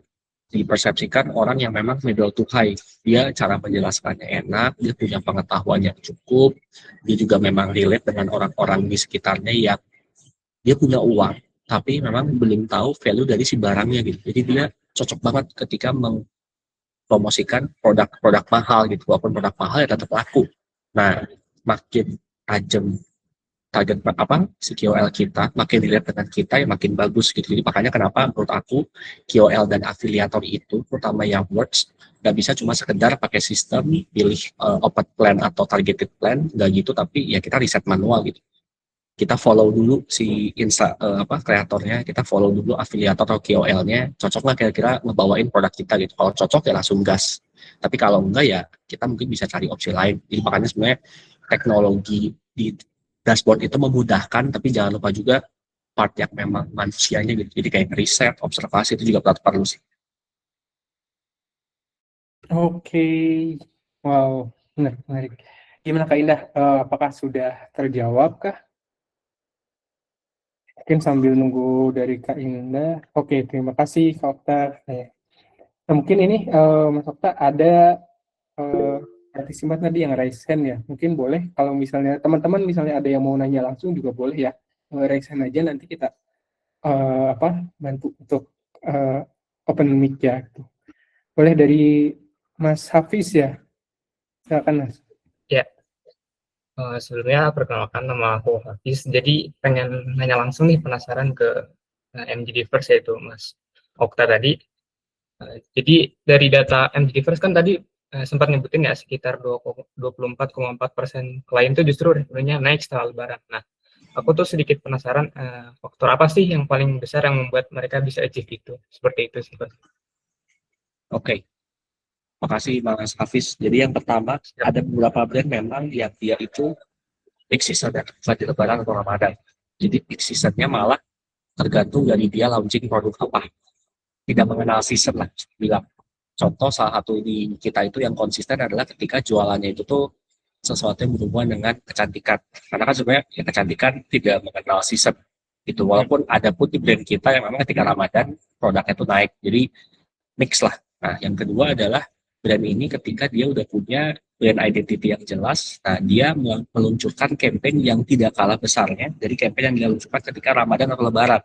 dipersepsikan orang yang memang middle to high. Dia cara menjelaskannya enak, dia punya pengetahuan yang cukup, dia juga memang relate dengan orang-orang di sekitarnya yang dia punya uang, tapi memang belum tahu value dari si barangnya gitu. Jadi dia cocok banget ketika mempromosikan produk-produk mahal gitu. Walaupun produk mahal ya tetap laku. Nah, makin tajam target si KOL kita, makin dilihat dengan kita yang makin bagus gitu. Jadi makanya kenapa menurut aku KOL dan afiliator itu, terutama yang works, nggak bisa cuma sekedar pakai sistem pilih open plan atau targeted plan, nggak gitu, tapi ya kita riset manual gitu. Kita follow dulu si kreatornya, kita follow dulu afiliator atau KOL-nya, cocok nggak kira-kira ngebawain produk kita gitu. Kalau cocok ya langsung gas. Tapi kalau enggak ya kita mungkin bisa cari opsi lain. Jadi makanya sebenarnya teknologi di dashboard itu memudahkan, tapi jangan lupa juga part yang memang manusianya gitu. Jadi kayak riset, observasi itu juga perlu sih. Oke, wow, menarik. Gimana Kak Indah? Apakah sudah terjawab kah? Mungkin sambil nunggu dari Kak Indah. Oke, terima kasih Kak Okta. Nah, mungkin ini Mas Okta ada partisipan tadi yang raise hand ya. Mungkin boleh kalau misalnya teman-teman misalnya ada yang mau nanya langsung juga boleh ya. Raise hand aja nanti kita bantu untuk open mic ya. Gitu. Boleh dari Mas Hafiz ya. Silakan Mas. Ya, sebelumnya perkenalkan nama aku Hafiz. Jadi pengen nanya langsung nih, penasaran ke MGDverse yaitu Mas Okta tadi. Jadi dari data MGDverse kan tadi sempat nyebutin ya sekitar 24,4% klien itu justru revenue-nya naik setelah lebaran. Nah, aku tuh sedikit penasaran faktor apa sih yang paling besar yang membuat mereka bisa achieve itu? Seperti itu sih, Pak. Oke. Makasih Mas Hafiz. Jadi yang pertama, ada beberapa brand memang yang dia itu peak season ya, di lebaran atau Ramadan. Jadi peak seasonnya malah tergantung dari dia launching produk apa. Tidak mengenal season lah, bilang. Contoh salah satu di kita itu yang konsisten adalah ketika jualannya itu tuh sesuatu yang berhubungan dengan kecantikan. Karena kan sebenarnya ya, kecantikan tidak mengenal season. Itu walaupun ada pun di brand kita yang memang ketika Ramadan produknya itu naik. Jadi mix lah. Nah, yang kedua adalah brand ini ketika dia udah punya brand identity yang jelas, nah dia meluncurkan campaign yang tidak kalah besarnya dari campaign yang dia luncurkan ketika Ramadan atau Lebaran.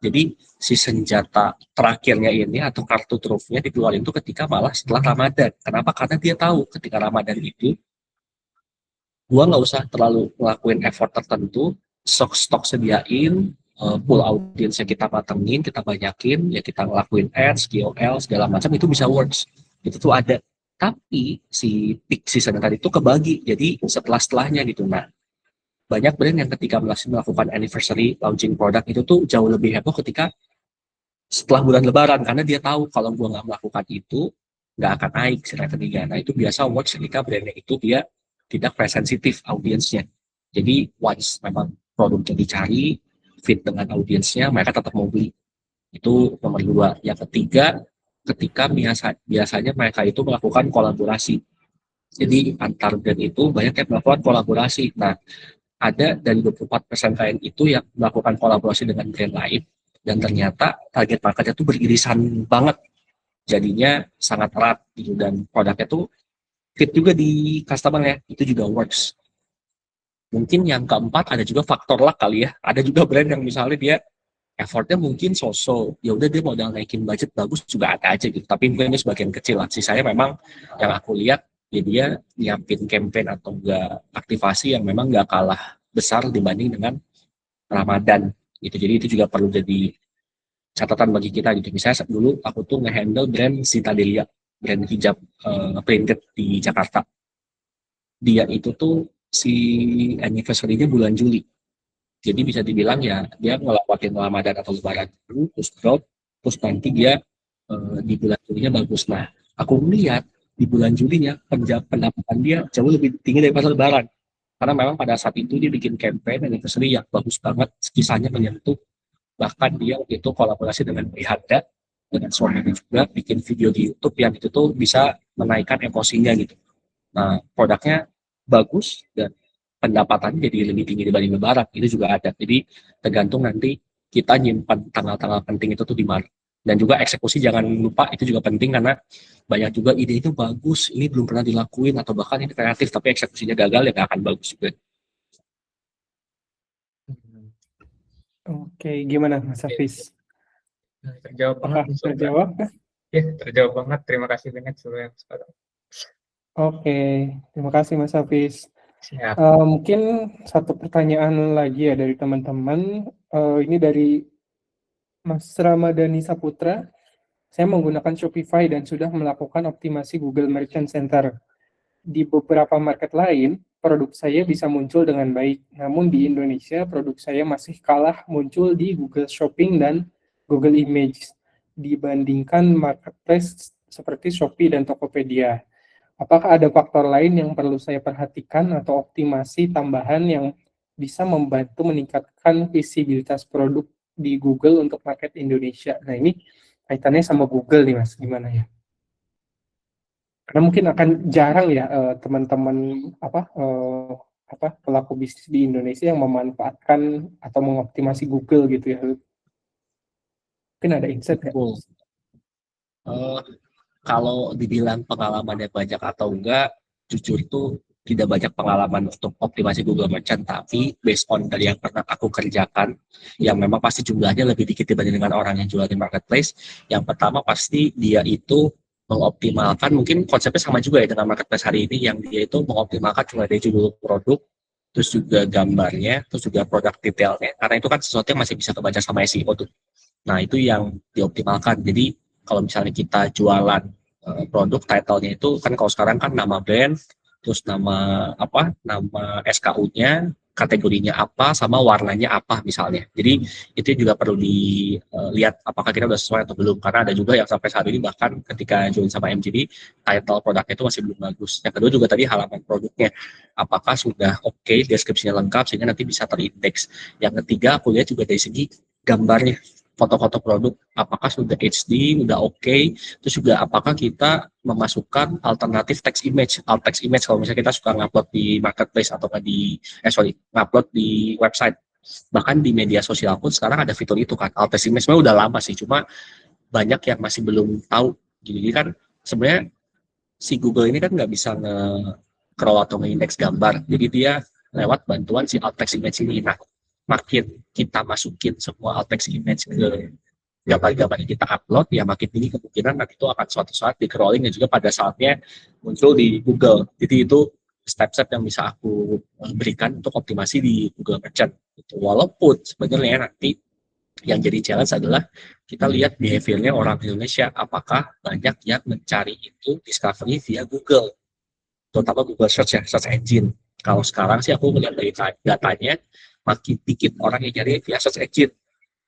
Jadi si senjata terakhirnya ini atau kartu trufnya dikeluarin itu ketika malah setelah Ramadan. Kenapa? Karena dia tahu ketika Ramadan itu gua nggak usah terlalu ngelakuin effort tertentu, stok sediain, pool audiensnya kita matengin, kita banyakin, ya kita ngelakuin ads, KOL, segala macam itu bisa works. Itu tuh ada. Tapi si peak season tadi itu kebagi, jadi setelahnya gitu. Nah, banyak brand yang ketika melakukan anniversary launching produk itu tuh jauh lebih heboh ketika setelah bulan Lebaran, karena dia tahu kalau gua nggak melakukan itu nggak akan naik si revenue-nya. Nah, itu biasa works ketika brandnya itu dia tidak price sensitif audiensnya. Jadi once memang produknya dicari, fit dengan audiensnya, mereka tetap mau beli. Itu nomor dua. Yang ketiga, ketika biasanya mereka itu melakukan kolaborasi. Jadi antar brand itu banyak yang melakukan kolaborasi. Nah, ada dari 24% klien itu yang melakukan kolaborasi dengan brand lain, dan ternyata target marketnya tuh beririsan banget. Jadinya sangat erat gitu, dan produknya tuh fit juga di customer ya, itu juga works. Mungkin yang keempat ada juga faktor luck kali ya. Ada juga brand yang misalnya dia effortnya mungkin so-so, ya udah dia modal naikin budget bagus juga ada aja gitu, tapi mungkin ini sebagian kecil lah. Sisanya memang yang aku lihat ya dia nyiapin campaign atau enggak aktivasi yang memang nggak kalah besar dibanding dengan Ramadan gitu. Jadi itu juga perlu jadi catatan bagi kita gitu. Misalnya dulu aku tuh nge-handle brand Citadelia, brand hijab printed di Jakarta. Dia itu tuh si anniversary-nya bulan Juli. Jadi bisa dibilang ya dia ngelewatin Ramadan atau Lebaran dulu, terus drop, terus nanti dia di bulan Julinya bagus. Nah, aku melihat di bulan Julinya pendapatan dia jauh lebih tinggi daripada Lebaran. Karena memang pada saat itu dia bikin campaign anniversary yang bagus banget, kisahnya menyentuh. Bahkan dia waktu itu kolaborasi dengan Rihanda, dengan suaminya juga, bikin video di YouTube yang itu tuh bisa menaikkan emosinya gitu. Nah, produknya bagus dan pendapatannya jadi lebih tinggi dibanding Lebaran. Itu juga ada. Jadi tergantung nanti kita nyimpan tanggal-tanggal penting itu tuh di mana. Dan juga eksekusi jangan lupa, itu juga penting karena banyak juga ide itu bagus, ini belum pernah dilakuin atau bahkan ini kreatif tapi eksekusinya gagal ya nggak akan bagus juga. Oke, gimana Mas Hafiz? Terjawab Apakah banget Mas Okta. terjawab? Ya, terjawab banget. Terima kasih banyak sebenarnya Mas Okta. Oke, terima kasih Mas Hafiz. Siap. Mungkin satu pertanyaan lagi ya dari teman-teman. Ini dari Mas Ramadhani Saputra. Saya menggunakan Shopify dan sudah melakukan optimasi Google Merchant Center. Di beberapa market lain, produk saya bisa muncul dengan baik. Namun di Indonesia, produk saya masih kalah muncul di Google Shopping dan Google Image dibandingkan marketplace seperti Shopee dan Tokopedia. Apakah ada faktor lain yang perlu saya perhatikan atau optimasi tambahan yang bisa membantu meningkatkan visibilitas produk di Google untuk market Indonesia? Nah, ini kaitannya sama Google nih Mas, gimana ya? Karena mungkin akan jarang ya teman-teman pelaku bisnis di Indonesia yang memanfaatkan atau mengoptimasi Google gitu ya. Mungkin ada insight nggak? Kalau dibilang pengalamannya banyak atau enggak, jujur itu tidak banyak pengalaman untuk optimasi Google Merchant, tapi based on dari yang pernah aku kerjakan, yang memang pasti jumlahnya lebih dikit dibanding dengan orang yang jual di marketplace. Yang pertama pasti dia itu mengoptimalkan, mungkin konsepnya sama juga ya dengan marketplace hari ini, yang dia itu mengoptimalkan cuma dari judul produk, terus juga gambarnya, terus juga produk detailnya. Karena itu kan sesuatu yang masih bisa kebaca sama SEO tuh. Nah, itu yang dioptimalkan. Jadi kalau misalnya kita jualan produk, title-nya itu kan kalau sekarang kan nama brand, terus nama SKU-nya, kategorinya apa, sama warnanya apa misalnya. Jadi itu juga perlu dilihat apakah kita udah sesuai atau belum, karena ada juga yang sampai saat ini bahkan ketika join sama MGD, title produknya itu masih belum bagus. Yang kedua juga tadi halaman produknya, apakah sudah oke, deskripsinya lengkap sehingga nanti bisa terindeks. Yang ketiga aku lihat juga dari segi gambarnya, foto-foto produk, apakah sudah HD, sudah oke, terus juga apakah kita memasukkan alternatif text image, alt text image kalau misalnya kita suka ngupload di marketplace atau ngupload di website, bahkan di media sosial pun sekarang ada fitur itu kan, alt text image sebenarnya udah lama sih, cuma banyak yang masih belum tahu. Jadi kan sebenarnya si Google ini kan nggak bisa nge-crawl atau nge-index gambar, jadi dia lewat bantuan si alt text image ini. Nah, makin kita masukin semua alt text image ke gambar-gambar yang kita upload, ya makin tinggi kemungkinan nanti itu akan suatu saat di crawling dan juga pada saatnya muncul di Google. Jadi itu step-step yang bisa aku berikan untuk optimasi di Google Merchant. Walaupun sebenarnya nanti yang jadi challenge adalah kita lihat behaviornya orang Indonesia, apakah banyak yang mencari itu discovery via Google, terutama Google Search ya, search engine. Kalau sekarang sih aku melihat dari datanya, makin dikit orang yang nyari via search engine,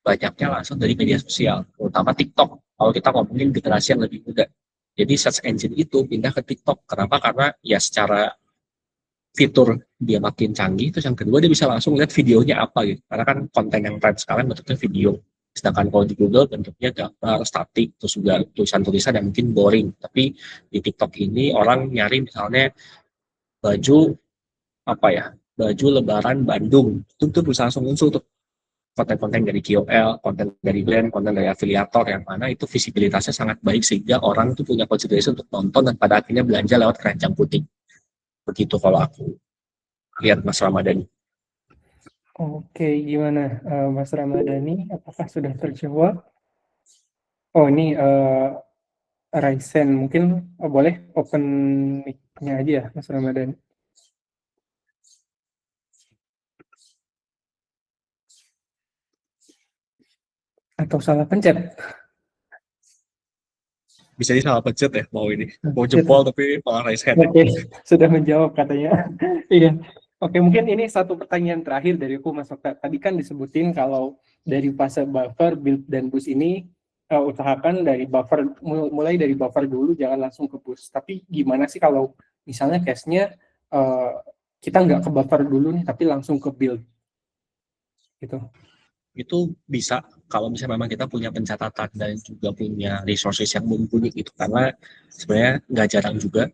banyaknya langsung dari media sosial, terutama TikTok. Kalau kita ngomongin generasi yang lebih muda, jadi search engine itu pindah ke TikTok. Kenapa? Karena ya secara fitur dia makin canggih, terus yang kedua dia bisa langsung lihat videonya apa gitu, karena kan konten yang tren sekarang bentuknya video, sedangkan kalau di Google bentuknya gambar statik, terus juga tulisan-tulisan yang mungkin boring. Tapi di TikTok ini orang nyari misalnya baju apa ya, baju lebaran Bandung, itu bisa langsung muncul tuh konten-konten dari KOL, konten dari brand, konten dari afiliator, yang mana itu visibilitasnya sangat baik sehingga orang itu punya consideration untuk nonton dan pada akhirnya belanja lewat keranjang putih. Begitu kalau aku lihat Mas Ramadhani. Oke, gimana Mas Ramadhani? Apakah sudah terjawab? Oh, ini Raisen, mungkin boleh open mic-nya aja ya, Mas Ramadhani. Atau salah pencet? Bisa salah pencet ya, mau ini, mau jempol tapi malah raise hand. Oke, sudah menjawab katanya. Iya. Oke, mungkin ini satu pertanyaan terakhir dari aku, Mas Okta. Tadi kan disebutin kalau dari fase buffer, build, dan boost ini usahakan dari buffer, mulai dari buffer dulu, jangan langsung ke boost. Tapi gimana sih kalau misalnya case-nya kita nggak ke buffer dulu nih, tapi langsung ke build? Gitu. Itu bisa kalau misalnya memang kita punya pencatatan dan juga punya resources yang mumpuni gitu, karena sebenarnya nggak jarang juga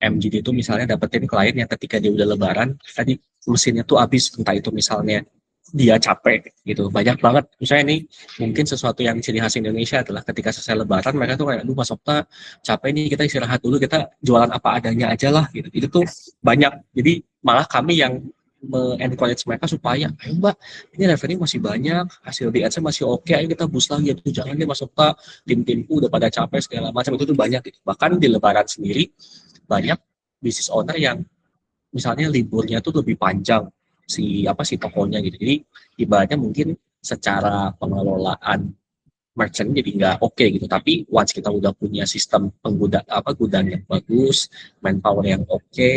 MGD itu misalnya dapetin klien yang ketika dia udah lebaran tadi mesinnya tuh habis, entah itu misalnya dia capek gitu, banyak banget misalnya ini mungkin sesuatu yang ciri khas Indonesia adalah ketika selesai lebaran mereka tuh kayak, aduh Mas Okta capek nih, kita istirahat dulu, kita jualan apa adanya aja lah gitu, itu tuh banyak. Jadi malah kami yang encourage mereka supaya, ayo Mbak, ini revenue masih banyak, hasil di ads masih oke, ayo kita boost lagi, itu jangan deh Mas Okta, tim-timku udah pada capek segala macam, itu tuh banyak gitu. Bahkan di lebaran sendiri banyak business owner yang misalnya liburnya tuh lebih panjang si tokonya gitu. Jadi ibaratnya mungkin secara pengelolaan merchant jadi nggak oke gitu. Tapi once kita udah punya sistem gudang yang bagus, manpower yang oke,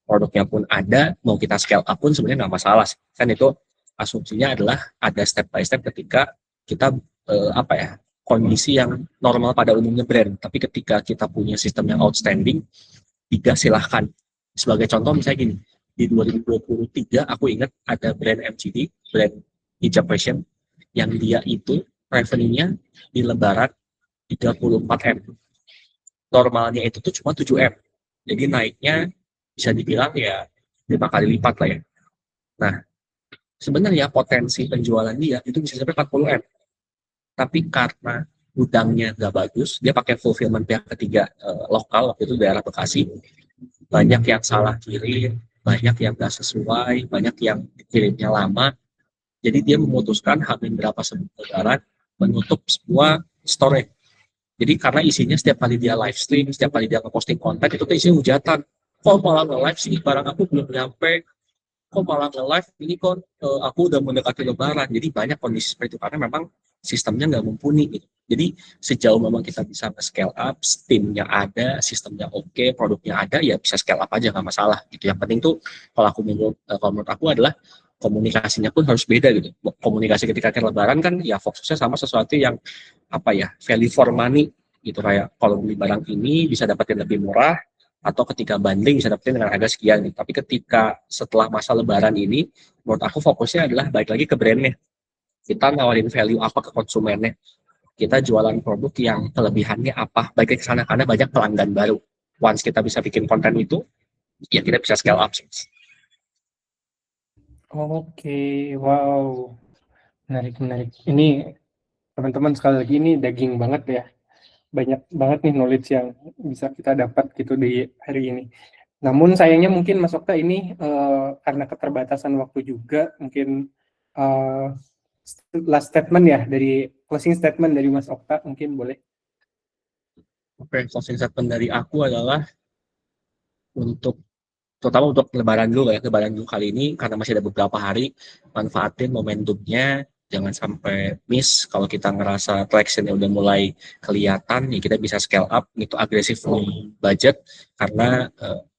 produknya pun ada, mau kita scale up pun sebenarnya nggak masalah. Kan itu asumsinya adalah ada step by step ketika kita kondisi yang normal pada umumnya brand. Tapi ketika kita punya sistem yang outstanding, tiga silahkan. Sebagai contoh misalnya gini, di 2023 aku ingat ada brand MGD, brand hijab fashion, yang dia itu revenue-nya di lebaran 34M. Normalnya itu tuh cuma 7M. Jadi naiknya bisa dibilang ya 5 kali lipat lah ya. Nah, sebenarnya potensi penjualan dia itu bisa sampai 40M. Tapi karena gudangnya nggak bagus, dia pakai fulfillment pihak ketiga lokal, waktu itu daerah Bekasi, banyak yang salah kirim, banyak yang nggak sesuai, banyak yang kirimnya lama. Jadi dia memutuskan hamil berapa sebelum lebaran menutup semua store. Jadi karena isinya setiap kali dia live stream, setiap kali dia ngeposting konten itu tuh isinya hujatan. Kok malah nge-live sih, barang aku belum nyampe. Kok malah nge-live, ini kok aku udah mendekati lebaran. Jadi banyak kondisi seperti itu karena memang sistemnya nggak mumpuni gitu. Jadi sejauh memang kita bisa scale up, timnya ada, sistemnya oke, produknya ada, ya bisa scale up aja nggak masalah gitu. Yang penting tuh kalau menurut aku adalah komunikasinya pun harus beda gitu. Komunikasi ketika akhir lebaran kan ya fokusnya sama sesuatu yang value for money gitu, kayak kalau beli barang ini bisa dapetin lebih murah, atau ketika bundling bisa dapetin dengan harga sekian gitu. Tapi ketika setelah masa lebaran ini, menurut aku fokusnya adalah balik lagi ke brandnya. Kita nawarin value apa ke konsumennya, kita jualan produk yang kelebihannya apa, baik ke sana karena banyak pelanggan baru. Once kita bisa bikin konten itu, ya kita bisa scale up. Oke, wow, menarik. Ini teman-teman sekali lagi ini daging banget ya, banyak banget nih knowledge yang bisa kita dapat gitu di hari ini. Namun sayangnya mungkin Mas Okta ini karena keterbatasan waktu juga, mungkin last statement ya, dari closing statement dari Mas Okta mungkin boleh. Oke, closing statement dari aku adalah terutama untuk lebaran dulu kali ini, karena masih ada beberapa hari, manfaatin momentumnya, jangan sampai miss. Kalau kita ngerasa tractionnya udah mulai kelihatan, ya kita bisa scale up gitu, agresif budget, karena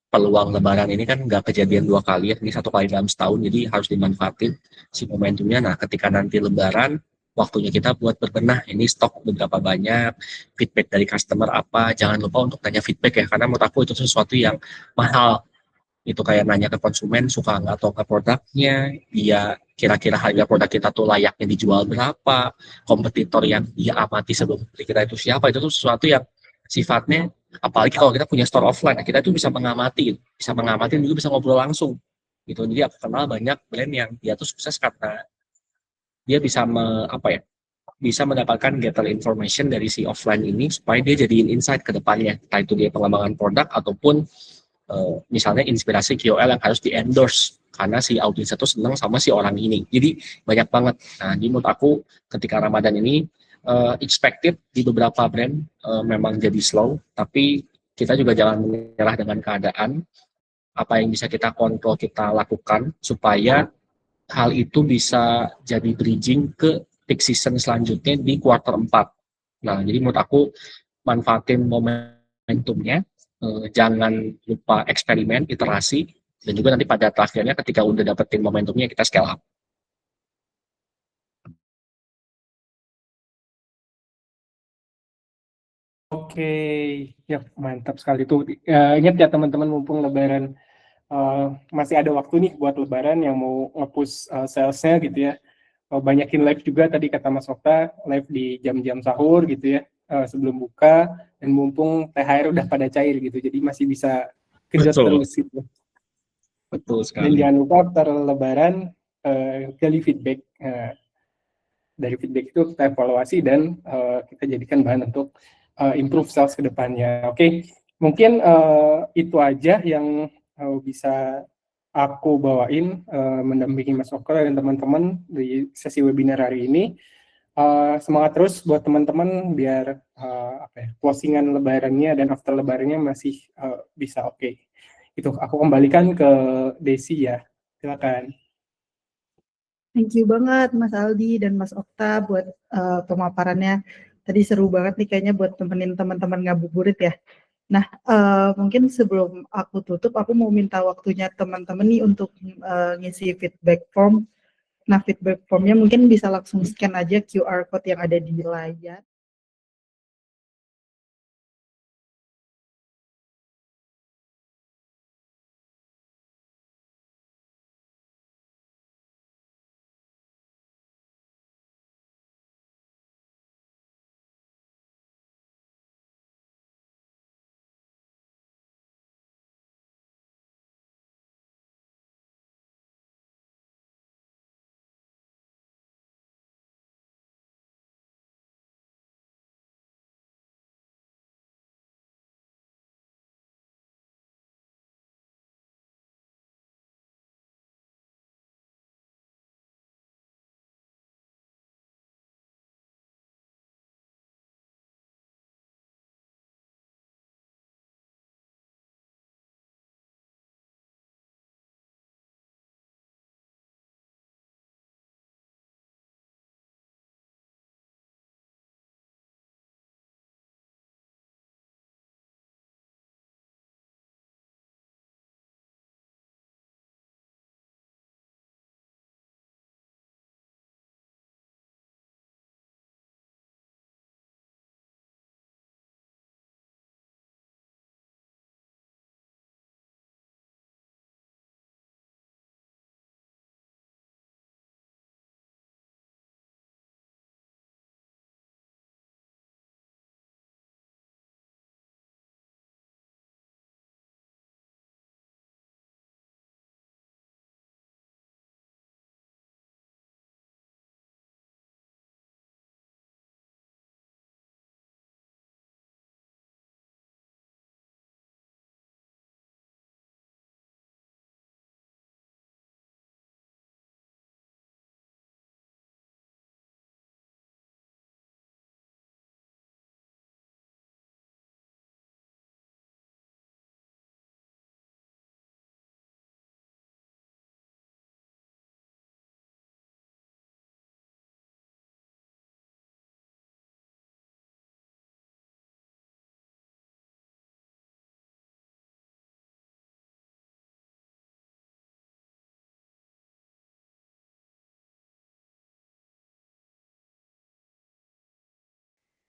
peluang lebaran ini kan nggak kejadian 2 kali ya, ini 1 kali dalam setahun, jadi harus dimanfaatin si momentumnya. Nah, ketika nanti lebaran, waktunya kita buat berbenah, ini stok beberapa banyak, feedback dari customer apa, jangan lupa untuk tanya feedback ya, karena menurut aku itu sesuatu yang mahal itu kayak nanya ke konsumen suka nggak atau nggak produknya, dia kira-kira harga produk kita tuh layaknya dijual berapa, kompetitor yang dia amati sebelum beli kita itu siapa, itu tuh sesuatu yang sifatnya, apalagi kalau kita punya store offline, kita tuh bisa mengamati, dan juga bisa ngobrol langsung gitu. Jadi aku kenal banyak brand yang dia tuh sukses karena dia bisa bisa mendapatkan gather information dari si offline ini supaya dia jadiin insight ke depannya, entah itu dia pengembangan produk ataupun misalnya inspirasi KOL yang harus di endorse karena si audiens itu senang sama si orang ini. Jadi banyak banget. Nah, di menurut aku ketika Ramadan ini expected di beberapa brand memang jadi slow, tapi kita juga jangan menyerah dengan keadaan. Apa yang bisa kita kontrol kita lakukan supaya hal itu bisa jadi bridging ke peak season selanjutnya di kuartal 4. Nah, jadi menurut aku manfaatin momentumnya, jangan lupa eksperimen, iterasi, dan juga nanti pada terakhirnya ketika udah dapetin momentumnya kita scale up. Oke, ya mantap sekali tuh. Ingat ya teman-teman, mumpung Lebaran masih ada waktu nih buat Lebaran yang mau nge-push salesnya gitu ya. Banyakin live juga tadi kata Mas Okta, live di jam-jam sahur gitu ya, sebelum buka, dan mumpung THR udah pada cair gitu, jadi masih bisa genjot Betul, terus gitu. betul Dan sekali. jangan lupa after Lebaran gali feedback. Dari feedback itu kita evaluasi dan kita jadikan bahan untuk improve sales ke depannya. Oke, mungkin itu aja yang bisa aku bawain mendampingi Mas Okra dan teman-teman di sesi webinar hari ini. Semangat terus buat teman-teman biar closingan lebarannya dan after lebarannya masih bisa oke. Itu aku kembalikan ke Desi ya. Silakan. Thank you banget Mas Aldi dan Mas Okta buat pemaparannya. Tadi seru banget nih kayaknya buat temenin teman-teman ngabuburit ya. Nah, mungkin sebelum aku tutup, aku mau minta waktunya teman-teman nih untuk ngisi feedback form. Nah, feedback formnya mungkin bisa langsung scan aja QR code yang ada di layar.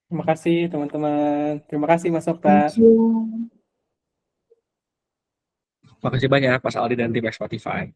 Terima kasih teman-teman. Terima kasih Mas Okta. Thank you. Makasih banyak Mas Aldi dan tim Spotify.